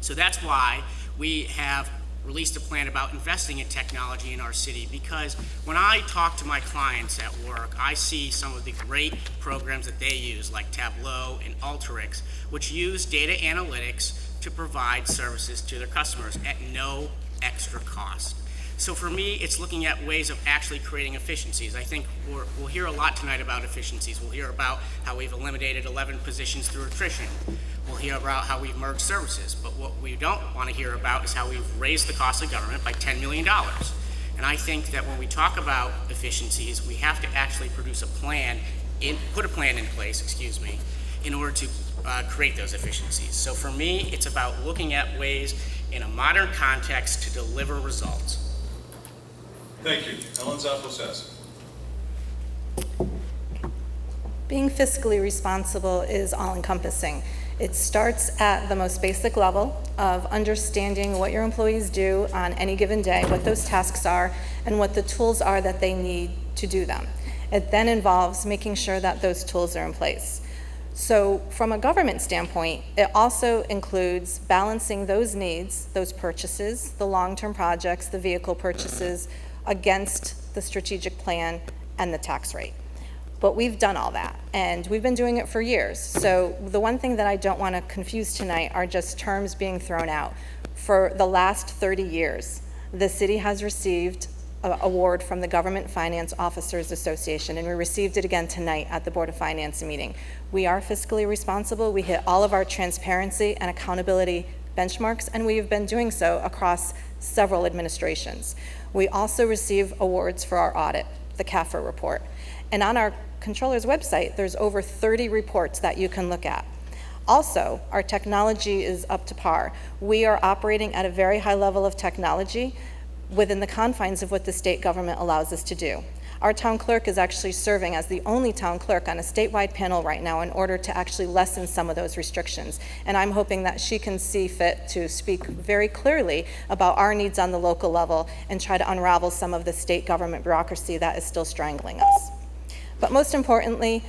So that's why we have released a plan about investing in technology in our city, because when I talk to my clients at work, I see some of the great programs that they use, like Tableau and Alteryx, which use data analytics to provide services to their customers at no extra cost. So for me, it's looking at ways of actually creating efficiencies. I think we'll hear a lot tonight about efficiencies. We'll hear about how we've eliminated 11 positions through attrition. We'll hear about how we've merged services. But what we don't want to hear about is how we've raised the cost of government by $10 million. And I think that when we talk about efficiencies, we have to actually produce a plan, put a plan in place, in order to create those efficiencies. So for me, it's about looking at ways in a modern context to deliver results.
Thank you. Ellen Zoppo-Sassu.
Being fiscally responsible is all-encompassing. It starts at the most basic level of understanding what your employees do on any given day, what those tasks are, and what the tools are that they need to do them. It then involves making sure that those tools are in place. So from a government standpoint, it also includes balancing those needs, those purchases, the long-term projects, the vehicle purchases, against the strategic plan and the tax rate. But we've done all that, and we've been doing it for years. So the one thing that I don't want to confuse tonight are just terms being thrown out. For the last 30 years, the city has received an award from the Government Finance Officers Association, and we received it again tonight at the Board of Finance meeting. We are fiscally responsible. We hit all of our transparency and accountability benchmarks, and we have been doing so across several administrations. We also receive awards for our audit, the CAFR report. And on our controller's website, there's over 30 reports that you can look at. Also, our technology is up to par. We are operating at a very high level of technology within the confines of what the state government allows us to do. Our town clerk is actually serving as the only town clerk on a statewide panel right now in order to actually lessen some of those restrictions. And I'm hoping that she can see fit to speak very clearly about our needs on the local level and try to unravel some of the state government bureaucracy that is still strangling us. But most importantly,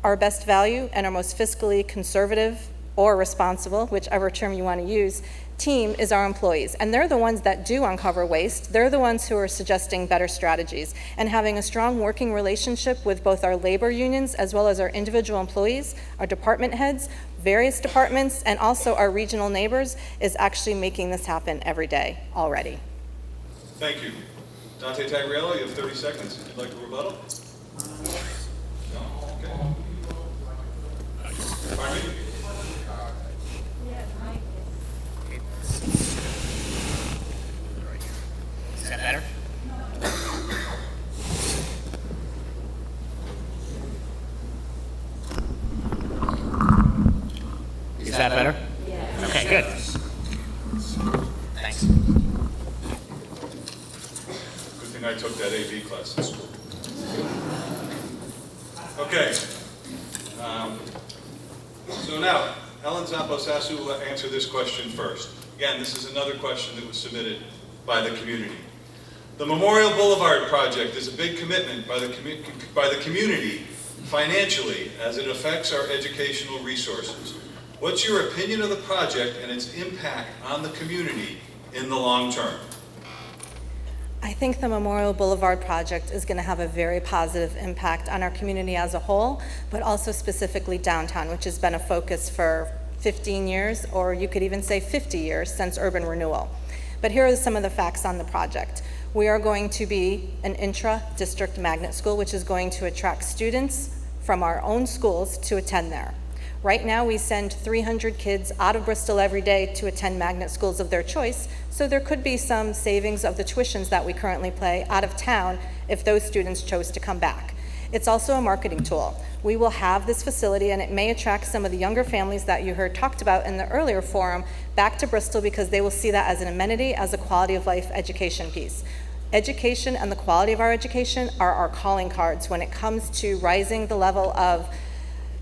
our best value and our most fiscally conservative or responsible, whichever term you want to use, team is our employees. And they're the ones that do uncover waste. They're the ones who are suggesting better strategies. And having a strong working relationship with both our labor unions as well as our individual employees, our department heads, various departments, and also our regional neighbors is actually making this happen every day already.
Thank you. Dante Tagariello, you have 30 seconds. If you'd like to rebuttal. No? Okay. Pardon me?
Is that better? Is that better? Yes. Okay, good. Thanks.
Good thing I took that AV class in school. Okay. So now, Ellen Zoppo-Sassu will answer this question first. Again, this is another question that was submitted by the community. The Memorial Boulevard project is a big commitment by the community financially as it affects our educational resources. What's your opinion of the project and its impact on the community in the long term?
I think the Memorial Boulevard project is going to have a very positive impact on our community as a whole, but also specifically downtown, which has been a focus for 15 years, or you could even say 50 years since urban renewal. But here are some of the facts on the project. We are going to be an intra-district magnet school, which is going to attract students from our own schools to attend there. Right now, we send 300 kids out of Bristol every day to attend magnet schools of their choice, so there could be some savings of the tuitions that we currently pay out of town if those students chose to come back. It's also a marketing tool. We will have this facility, and it may attract some of the younger families that you heard talked about in the earlier forum back to Bristol because they will see that as an amenity, as a quality of life education piece. Education and the quality of our education are our calling cards when it comes to rising the level of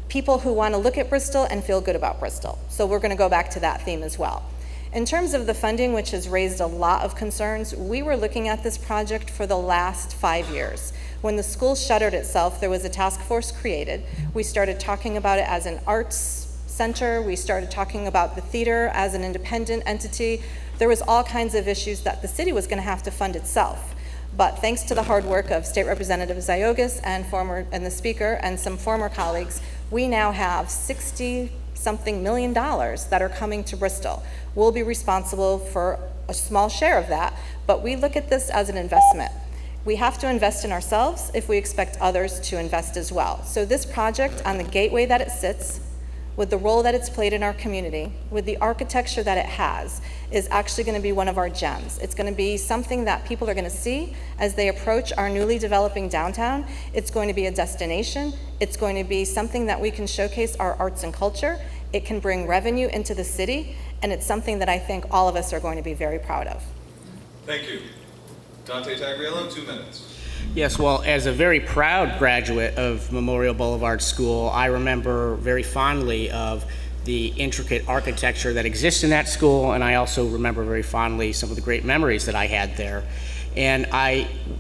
people who want to look at Bristol and feel good about Bristol. So we're going to go back to that theme as well. In terms of the funding, which has raised a lot of concerns, we were looking at this project for the last 5 years. When the school shuttered itself, there was a task force created. We started talking about it as an arts center. We started talking about the theater as an independent entity. There was all kinds of issues that the city was going to have to fund itself. But thanks to the hard work of State Representative Ziogas and the Speaker and some former colleagues, we now have $60-something million that are coming to Bristol. We'll be responsible for a small share of that, but we look at this as an investment. We have to invest in ourselves if we expect others to invest as well. So this project, on the gateway that it sits, with the role that it's played in our community, with the architecture that it has, is actually going to be one of our gems. It's going to be something that people are going to see as they approach our newly developing downtown. It's going to be a destination. It's going to be something that we can showcase our arts and culture. It can bring revenue into the city, and it's something that I think all of us are going to be very proud of.
Thank you. Dante Tagariello, 2 minutes.
Yes, well, as a very proud graduate of Memorial Boulevard School, I remember very fondly of the intricate architecture that exists in that school, and I also remember very fondly some of the great memories that I had there. And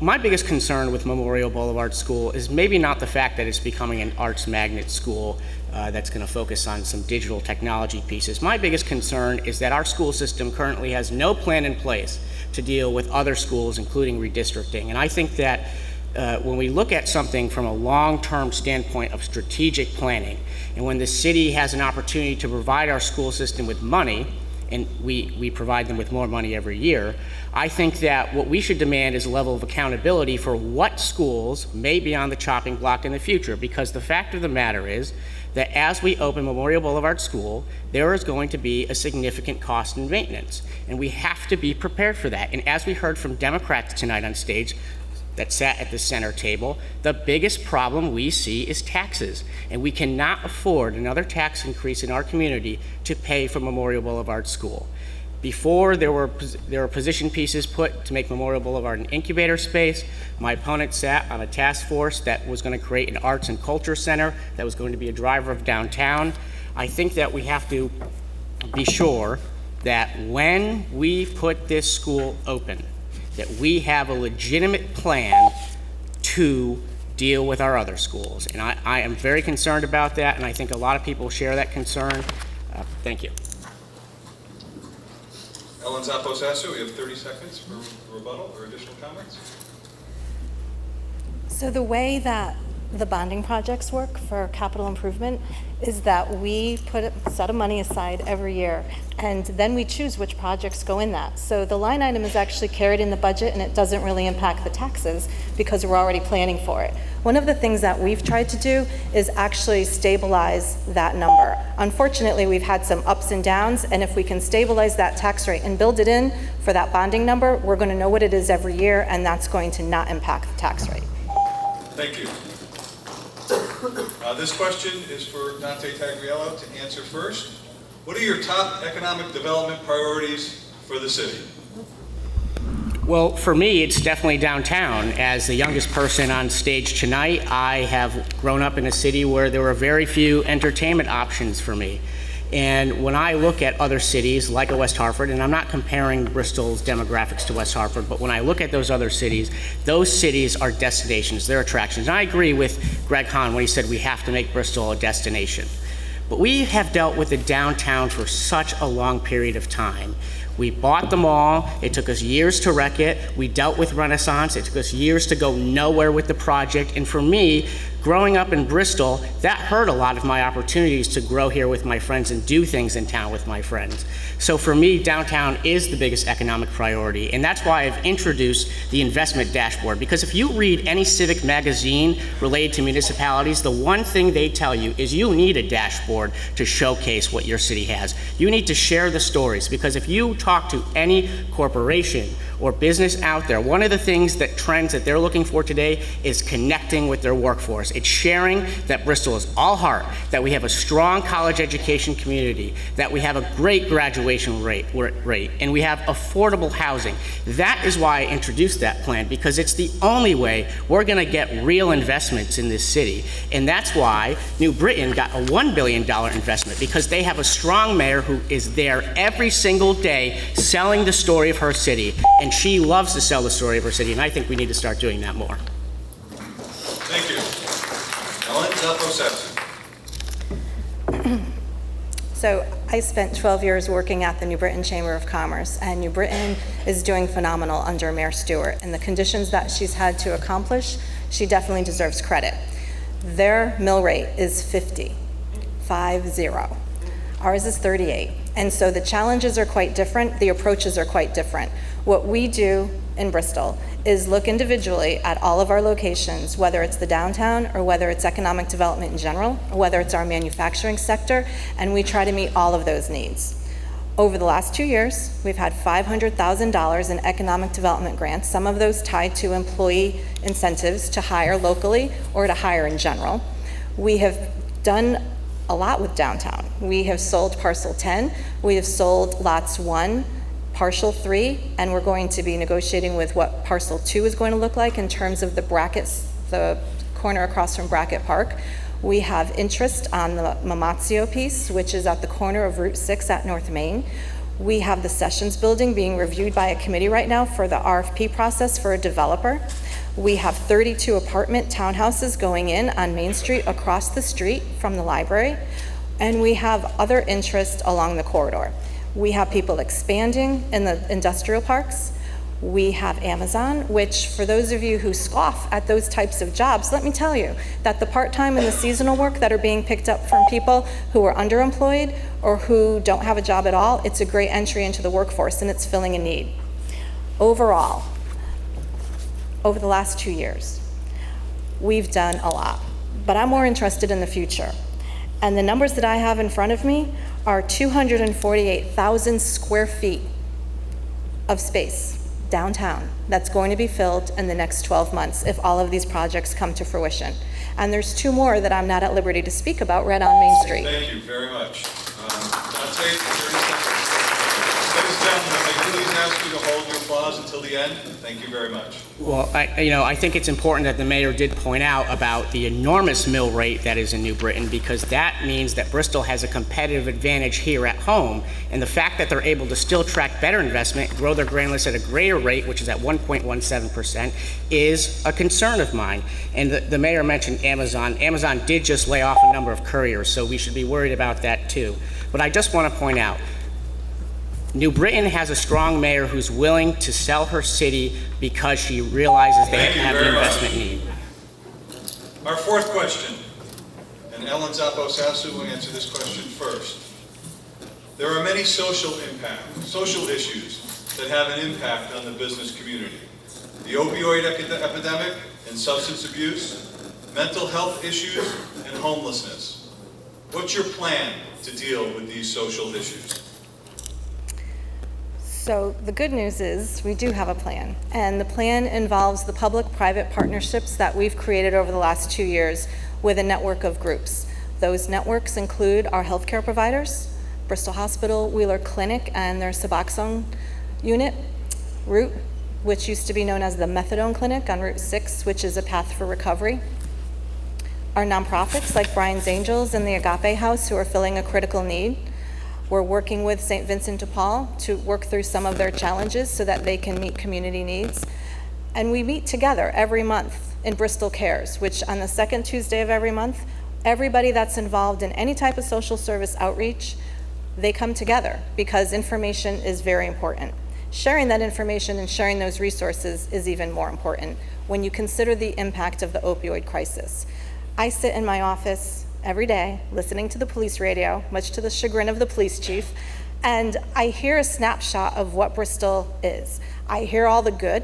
my biggest concern with Memorial Boulevard School is maybe not the fact that it's becoming an arts magnet school, that's going to focus on some digital technology pieces. My biggest concern is that our school system currently has no plan in place to deal with other schools, including redistricting. And I think that when we look at something from a long-term standpoint of strategic planning, and when the city has an opportunity to provide our school system with money, and we provide them with more money every year, I think that what we should demand is a level of accountability for what schools may be on the chopping block in the future, because the fact of the matter is that as we open Memorial Boulevard School, there is going to be a significant cost in maintenance, and we have to be prepared for that. And as we heard from Democrats tonight on stage that sat at the center table, the biggest problem we see is taxes, and we cannot afford another tax increase in our community to pay for Memorial Boulevard School. Before, there were position pieces put to make Memorial Boulevard an incubator space. My opponent sat on a task force that was going to create an arts and culture center that was going to be a driver of downtown. I think that we have to be sure that when we put this school open, that we have a legitimate plan to deal with our other schools. And I am very concerned about that, and I think a lot of people share that concern. Thank you.
Ellen Zoppo-Sassu, we have 30 seconds for rebuttal or additional comments.
So the way that the bonding projects work for capital improvement is that we put a set of money aside every year, and then we choose which projects go in that. So the line item is actually carried in the budget, and it doesn't really impact the taxes because we're already planning for it. One of the things that we've tried to do is actually stabilize that number. Unfortunately, we've had some ups and downs, and if we can stabilize that tax rate and build it in for that bonding number, we're going to know what it is every year, and that's going to not impact the tax rate.
Thank you. This question is for Dante Tagariello to answer first. What are your top economic development priorities for the city?
Well, for me, it's definitely downtown. As the youngest person on stage tonight, I have grown up in a city where there were very few entertainment options for me. And when I look at other cities like West Hartford, and I'm not comparing Bristol's demographics to West Hartford, but when I look at those other cities, those cities are destinations, they're attractions. And I agree with Greg Hahn when he said we have to make Bristol a destination. But we have dealt with the downtown for such a long period of time. We bought the mall. It took us years to wreck it. We dealt with Renaissance. It took us years to go nowhere with the project. And for me, growing up in Bristol, that hurt a lot of my opportunities to grow here with my friends and do things in town with my friends. So for me, downtown is the biggest economic priority, and that's why I've introduced the investment dashboard. Because if you read any civic magazine related to municipalities, the one thing they tell you is you need a dashboard to showcase what your city has. You need to share the stories, because if you talk to any corporation or business out there, one of the trends that they're looking for today is connecting with their workforce. It's sharing that Bristol is all heart, that we have a strong college education community, that we have a great graduation rate, and we have affordable housing. That is why I introduced that plan, because it's the only way we're going to get real investments in this city. And that's why New Britain got a $1 billion investment, because they have a strong mayor who is there every single day selling the story of her city. And she loves to sell the story of her city, and I think we need to start doing that more.
Thank you. Ellen Zoppo-Sassu.
So I spent 12 years working at the New Britain Chamber of Commerce, and New Britain is doing phenomenal under Mayor Stewart. And the conditions that she's had to accomplish, she definitely deserves credit. Their mill rate is 50. Ours is 38. And so the challenges are quite different, the approaches are quite different. What we do in Bristol is look individually at all of our locations, whether it's the downtown or whether it's economic development in general, or whether it's our manufacturing sector, and we try to meet all of those needs. Over the last 2 years, we've had $500,000 in economic development grants, some of those tied to employee incentives to hire locally or to hire in general. We have done a lot with downtown. We have sold parcel 10, we have sold lots 1, partial 3, and we're going to be negotiating with what parcel 2 is going to look like in terms of the brackets, the corner across from Brackett Park. We have interest on the Mamazio piece, which is at the corner of Route 6 at North Main. We have the Sessions Building being reviewed by a committee right now for the RFP process for a developer. We have 32 apartment townhouses going in on Main Street across the street from the library, and we have other interest along the corridor. We have people expanding in the industrial parks. We have Amazon, which for those of you who scoff at those types of jobs, let me tell you that the part-time and the seasonal work that are being picked up from people who are underemployed or who don't have a job at all, it's a great entry into the workforce and it's filling a need. Overall, over the last 2 years, we've done a lot, but I'm more interested in the future. And the numbers that I have in front of me are 248,000 square feet of space downtown that's going to be filled in the next 12 months if all of these projects come to fruition. And there's 2 more that I'm not at liberty to speak about right on Main Street.
Thank you very much. Dante, 30 seconds. Ladies and gentlemen, if I please ask you to hold your applause until the end. Thank you very much.
Well, I think it's important that the mayor did point out about the enormous mill rate that is in New Britain, because that means that Bristol has a competitive advantage here at home, and the fact that they're able to still track better investment, grow their grand list at a greater rate, which is at 1.17%, is a concern of mine. And the mayor mentioned Amazon. Amazon did just lay off a number of couriers, so we should be worried about that too. But I just want to point out, New Britain has a strong mayor who's willing to sell her city because she realizes they have an investment need.
Our 4th question, and Ellen Zoppo-Sassu will answer this question first. There are many social issues that have an impact on the business community. The opioid epidemic and substance abuse, mental health issues, and homelessness. What's your plan to deal with these social issues?
So the good news is we do have a plan, and the plan involves the public-private partnerships that we've created over the last 2 years with a network of groups. Those networks include our healthcare providers, Bristol Hospital, Wheeler Clinic, and their Suboxone unit, Root, which used to be known as the Methadone Clinic on Route 6, which is a path for recovery. Our nonprofits like Brian's Angels and the Agape House, who are filling a critical need. We're working with St. Vincent de Paul to work through some of their challenges so that they can meet community needs. And we meet together every month in Bristol Cares, which on the 2nd Tuesday of every month, everybody that's involved in any type of social service outreach, they come together because information is very important. Sharing that information and sharing those resources is even more important when you consider the impact of the opioid crisis. I sit in my office every day listening to the police radio, much to the chagrin of the police chief, and I hear a snapshot of what Bristol is. I hear all the good,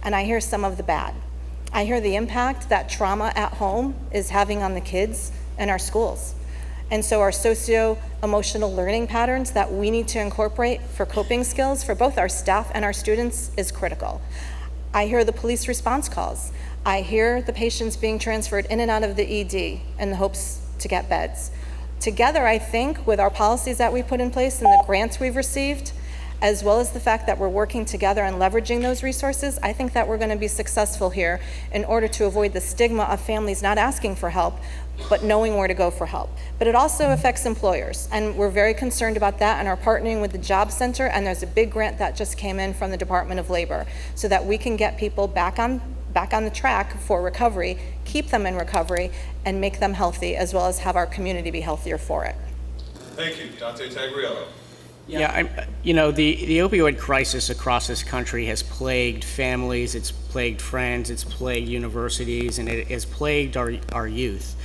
and I hear some of the bad. I hear the impact that trauma at home is having on the kids in our schools. And so our socio-emotional learning patterns that we need to incorporate for coping skills for both our staff and our students is critical. I hear the police response calls. I hear the patients being transferred in and out of the ED in the hopes to get beds. Together, I think, with our policies that we put in place and the grants we've received, as well as the fact that we're working together and leveraging those resources, I think that we're going to be successful here in order to avoid the stigma of families not asking for help, but knowing where to go for help. But it also affects employers, and we're very concerned about that and are partnering with the Job Center, and there's a big grant that just came in from the Department of Labor so that we can get people back on the track for recovery, keep them in recovery, and make them healthy, as well as have our community be healthier for it.
Thank you. Dante Tagariello.
Yeah, the opioid crisis across this country has plagued families, it's plagued friends, it's plagued universities, and it has plagued our youth.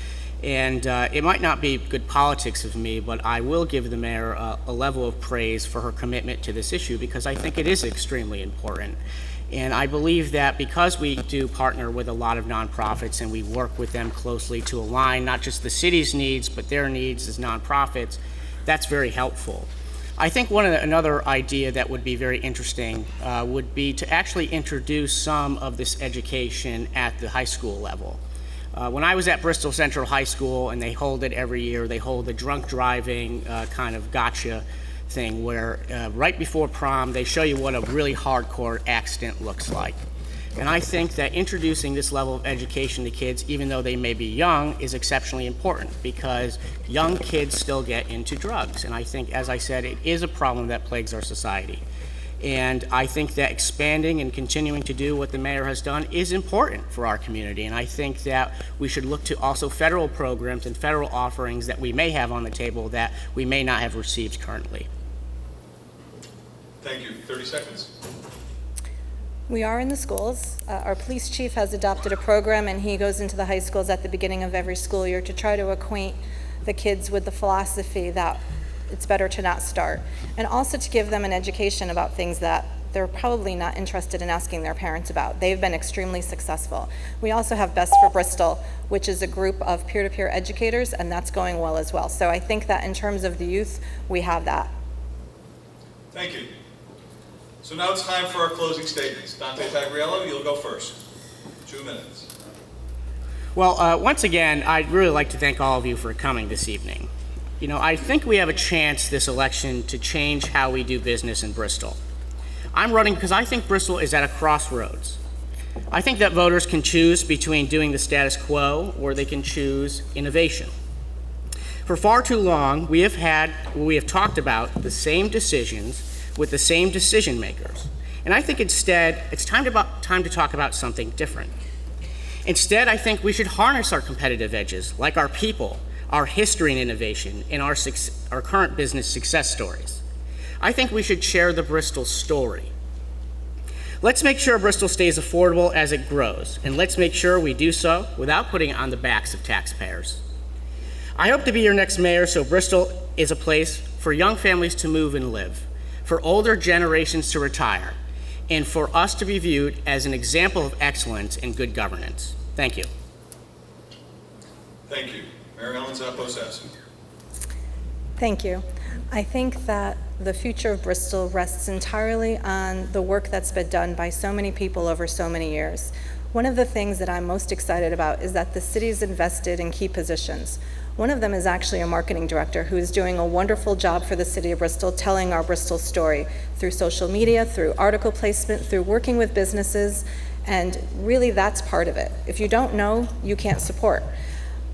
And it might not be good politics of me, but I will give the mayor a level of praise for her commitment to this issue, because I think it is extremely important. And I believe that because we do partner with a lot of nonprofits and we work with them closely to align not just the city's needs, but their needs as nonprofits, that's very helpful. I think another idea that would be very interesting would be to actually introduce some of this education at the high school level. When I was at Bristol Central High School, and they hold it every year, they hold the drunk driving kind of gotcha thing where right before prom, they show you what a really hardcore accident looks like. And I think that introducing this level of education to kids, even though they may be young, is exceptionally important because young kids still get into drugs. And I think, as I said, it is a problem that plagues our society. And I think that expanding and continuing to do what the mayor has done is important for our community. And I think that we should look to also federal programs and federal offerings that we may have on the table that we may not have received currently.
Thank you. 30 seconds.
We are in the schools. Our police chief has adopted a program, and he goes into the high schools at the beginning of every school year to try to acquaint the kids with the philosophy that it's better to not start, and also to give them an education about things that they're probably not interested in asking their parents about. They've been extremely successful. We also have Best for Bristol, which is a group of peer-to-peer educators, and that's going well as well. So I think that in terms of the youth, we have that.
Thank you. So now it's time for our closing statements. Dante Tagariello, you'll go first. 2 minutes.
Well, once again, I'd really like to thank all of you for coming this evening. You know, I think we have a chance this election to change how we do business in Bristol. I'm running because I think Bristol is at a crossroads. I think that voters can choose between doing the status quo or they can choose innovation. For far too long, we have talked about the same decisions with the same decision makers. And I think instead, it's time to talk about something different. Instead, I think we should harness our competitive edges, like our people, our history and innovation, and our current business success stories. I think we should share the Bristol story. Let's make sure Bristol stays affordable as it grows, and let's make sure we do so without putting it on the backs of taxpayers. I hope to be your next mayor so Bristol is a place for young families to move and live, for older generations to retire, and for us to be viewed as an example of excellence and good governance. Thank you.
Thank you. Mayor Ellen Zoppo-Sassu.
Thank you. I think that the future of Bristol rests entirely on the work that's been done by so many people over so many years. One of the things that I'm most excited about is that the city's invested in key positions. One of them is actually a marketing director who is doing a wonderful job for the city of Bristol, telling our Bristol story through social media, through article placement, through working with businesses, and really that's part of it. If you don't know, you can't support.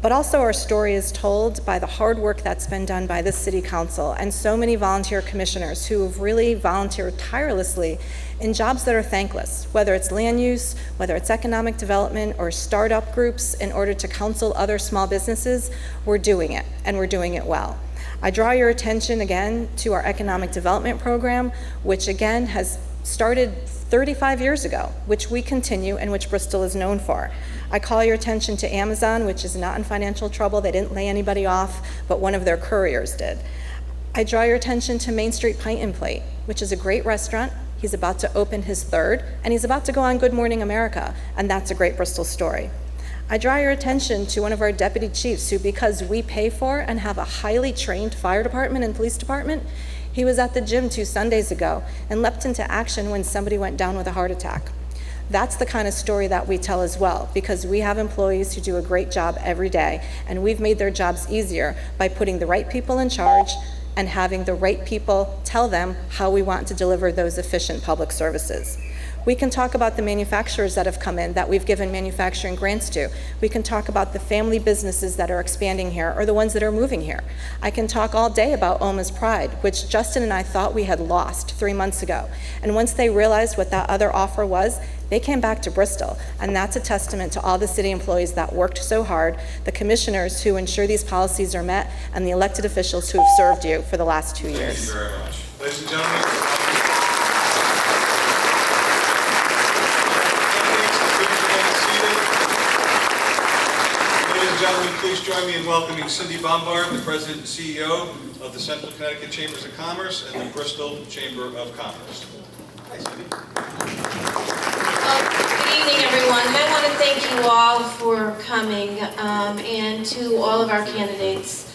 But also our story is told by the hard work that's been done by the City Council and so many volunteer commissioners who have really volunteered tirelessly in jobs that are thankless, whether it's land use, whether it's economic development or startup groups in order to counsel other small businesses. We're doing it, and we're doing it well. I draw your attention again to our economic development program, which again has started 35 years ago, which we continue and which Bristol is known for. I call your attention to Amazon, which is not in financial trouble. They didn't lay anybody off, but one of their couriers did. I draw your attention to Main Street Pint and Plate, which is a great restaurant. He's about to open his third, and he's about to go on Good Morning America, and that's a great Bristol story. I draw your attention to one of our deputy chiefs who, because we pay for and have a highly trained fire department and police department, he was at the gym 2 Sundays ago and leapt into action when somebody went down with a heart attack. That's the kind of story that we tell as well, because we have employees who do a great job every day, and we've made their jobs easier by putting the right people in charge and having the right people tell them how we want to deliver those efficient public services. We can talk about the manufacturers that have come in that we've given manufacturing grants to. We can talk about the family businesses that are expanding here or the ones that are moving here. I can talk all day about Oma's Pride, which Justin and I thought we had lost 3 months ago. And once they realized what that other offer was, they came back to Bristol. And that's a testament to all the city employees that worked so hard, the commissioners who ensure these policies are met, and the elected officials who have served you for the last 2 years.
Thank you very much. Ladies and gentlemen, please join me in welcoming Cindy Bombard, the President and CEO of the Central Connecticut Chambers of Commerce and the Bristol Chamber of Commerce. Hi, Cindy.
Good evening, everyone. And I want to thank you all for coming and to all of our candidates.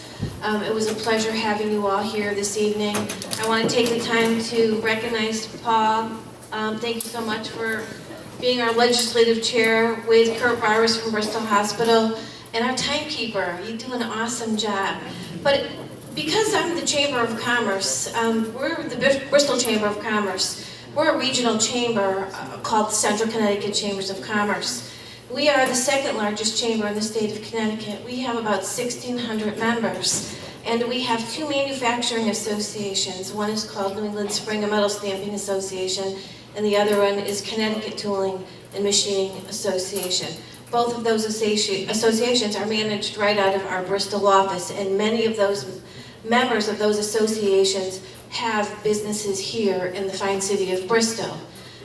It was a pleasure having you all here this evening. I want to take the time to recognize Paul. Thank you so much for being our legislative chair with Kurt Virus from Bristol Hospital. And our timekeeper, you do an awesome job. But because I'm the Chamber of Commerce, we're the Bristol Chamber of Commerce, We're a regional chamber called the Central Connecticut Chambers of Commerce. We are the second largest chamber in the state of Connecticut. We have about 1,600 members, and we have two manufacturing associations. One is called New England Spring and Metal Stamping Association, and the other one is Connecticut Tooling and Machining Association. Both of those associations are managed right out of our Bristol office, and many of those members of those associations have businesses here in the fine city of Bristol.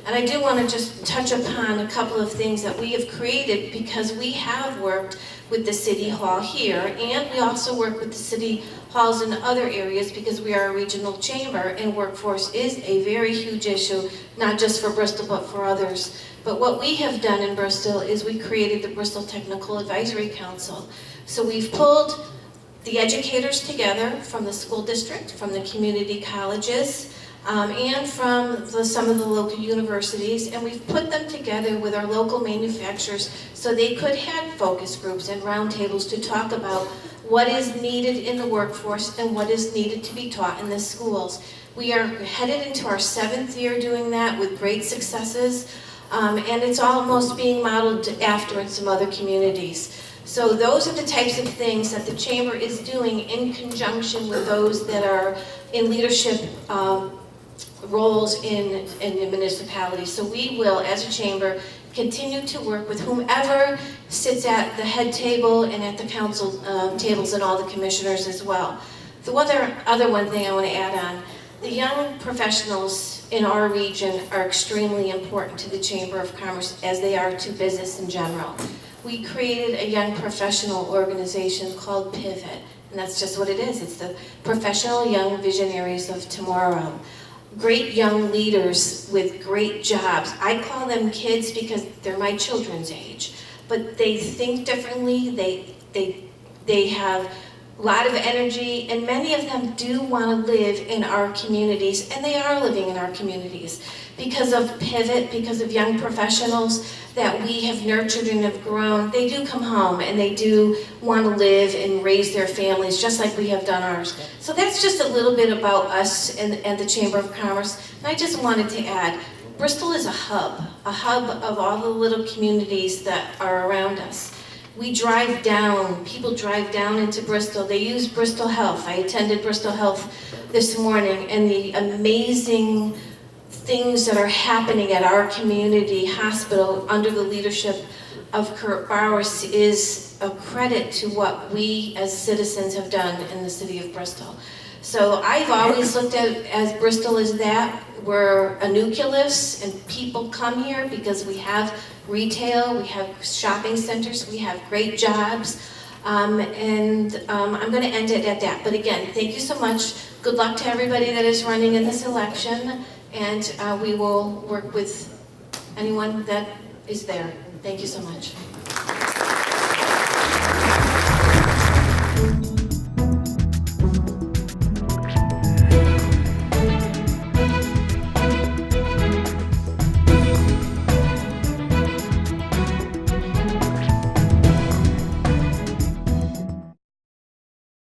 And I do want to just touch upon a couple of things that we have created, because we have worked with the City Hall here, and we also work with the city halls in other areas because we are a regional chamber, and workforce is a very huge issue, not just for Bristol but for others. But what we have done in Bristol is we created the Bristol Technical Advisory Council. So we've pulled the educators together from the school district, from the community colleges, and from some of the local universities, and we've put them together with our local manufacturers so they could have focus groups and roundtables to talk about what is needed in the workforce and what is needed to be taught in the schools. We are headed into our 7th year doing that with great successes, and it's almost being modeled after in some other communities. So those are the types of things that the Chamber is doing in conjunction with those that are in leadership roles in the municipality. So we will, as a Chamber, continue to work with whomever sits at the head table and at the council tables and all the commissioners as well. The other one thing I want to add on, the young professionals in our region are extremely important to the Chamber of Commerce, as they are to business in general. We created a young professional organization called Pivot, and that's just what it is. It's the Professional Young Visionaries of Tomorrow. Great young leaders with great jobs. I call them kids because they're my children's age, but they think differently, they have a lot of energy, and many of them do want to live in our communities, and they are living in our communities because of Pivot, because of young professionals that we have nurtured and have grown. They do come home and they do want to live and raise their families just like we have done ours. So that's just a little bit about us and the Chamber of Commerce. And I just wanted to add, Bristol is a hub of all the little communities that are around us. We drive down, people drive down into Bristol. They use Bristol Health. I attended Bristol Health this morning, and the amazing things that are happening at our community hospital under the leadership of Kurt Bowers is a credit to what we as citizens have done in the city of Bristol. So I've always looked at as Bristol as that. We're a nucleus, and people come here because we have retail, we have shopping centers, we have great jobs, and I'm going to end it at that. But again, thank you so much. Good luck to everybody that is running in this election, and we will work with anyone that is there. Thank you so much.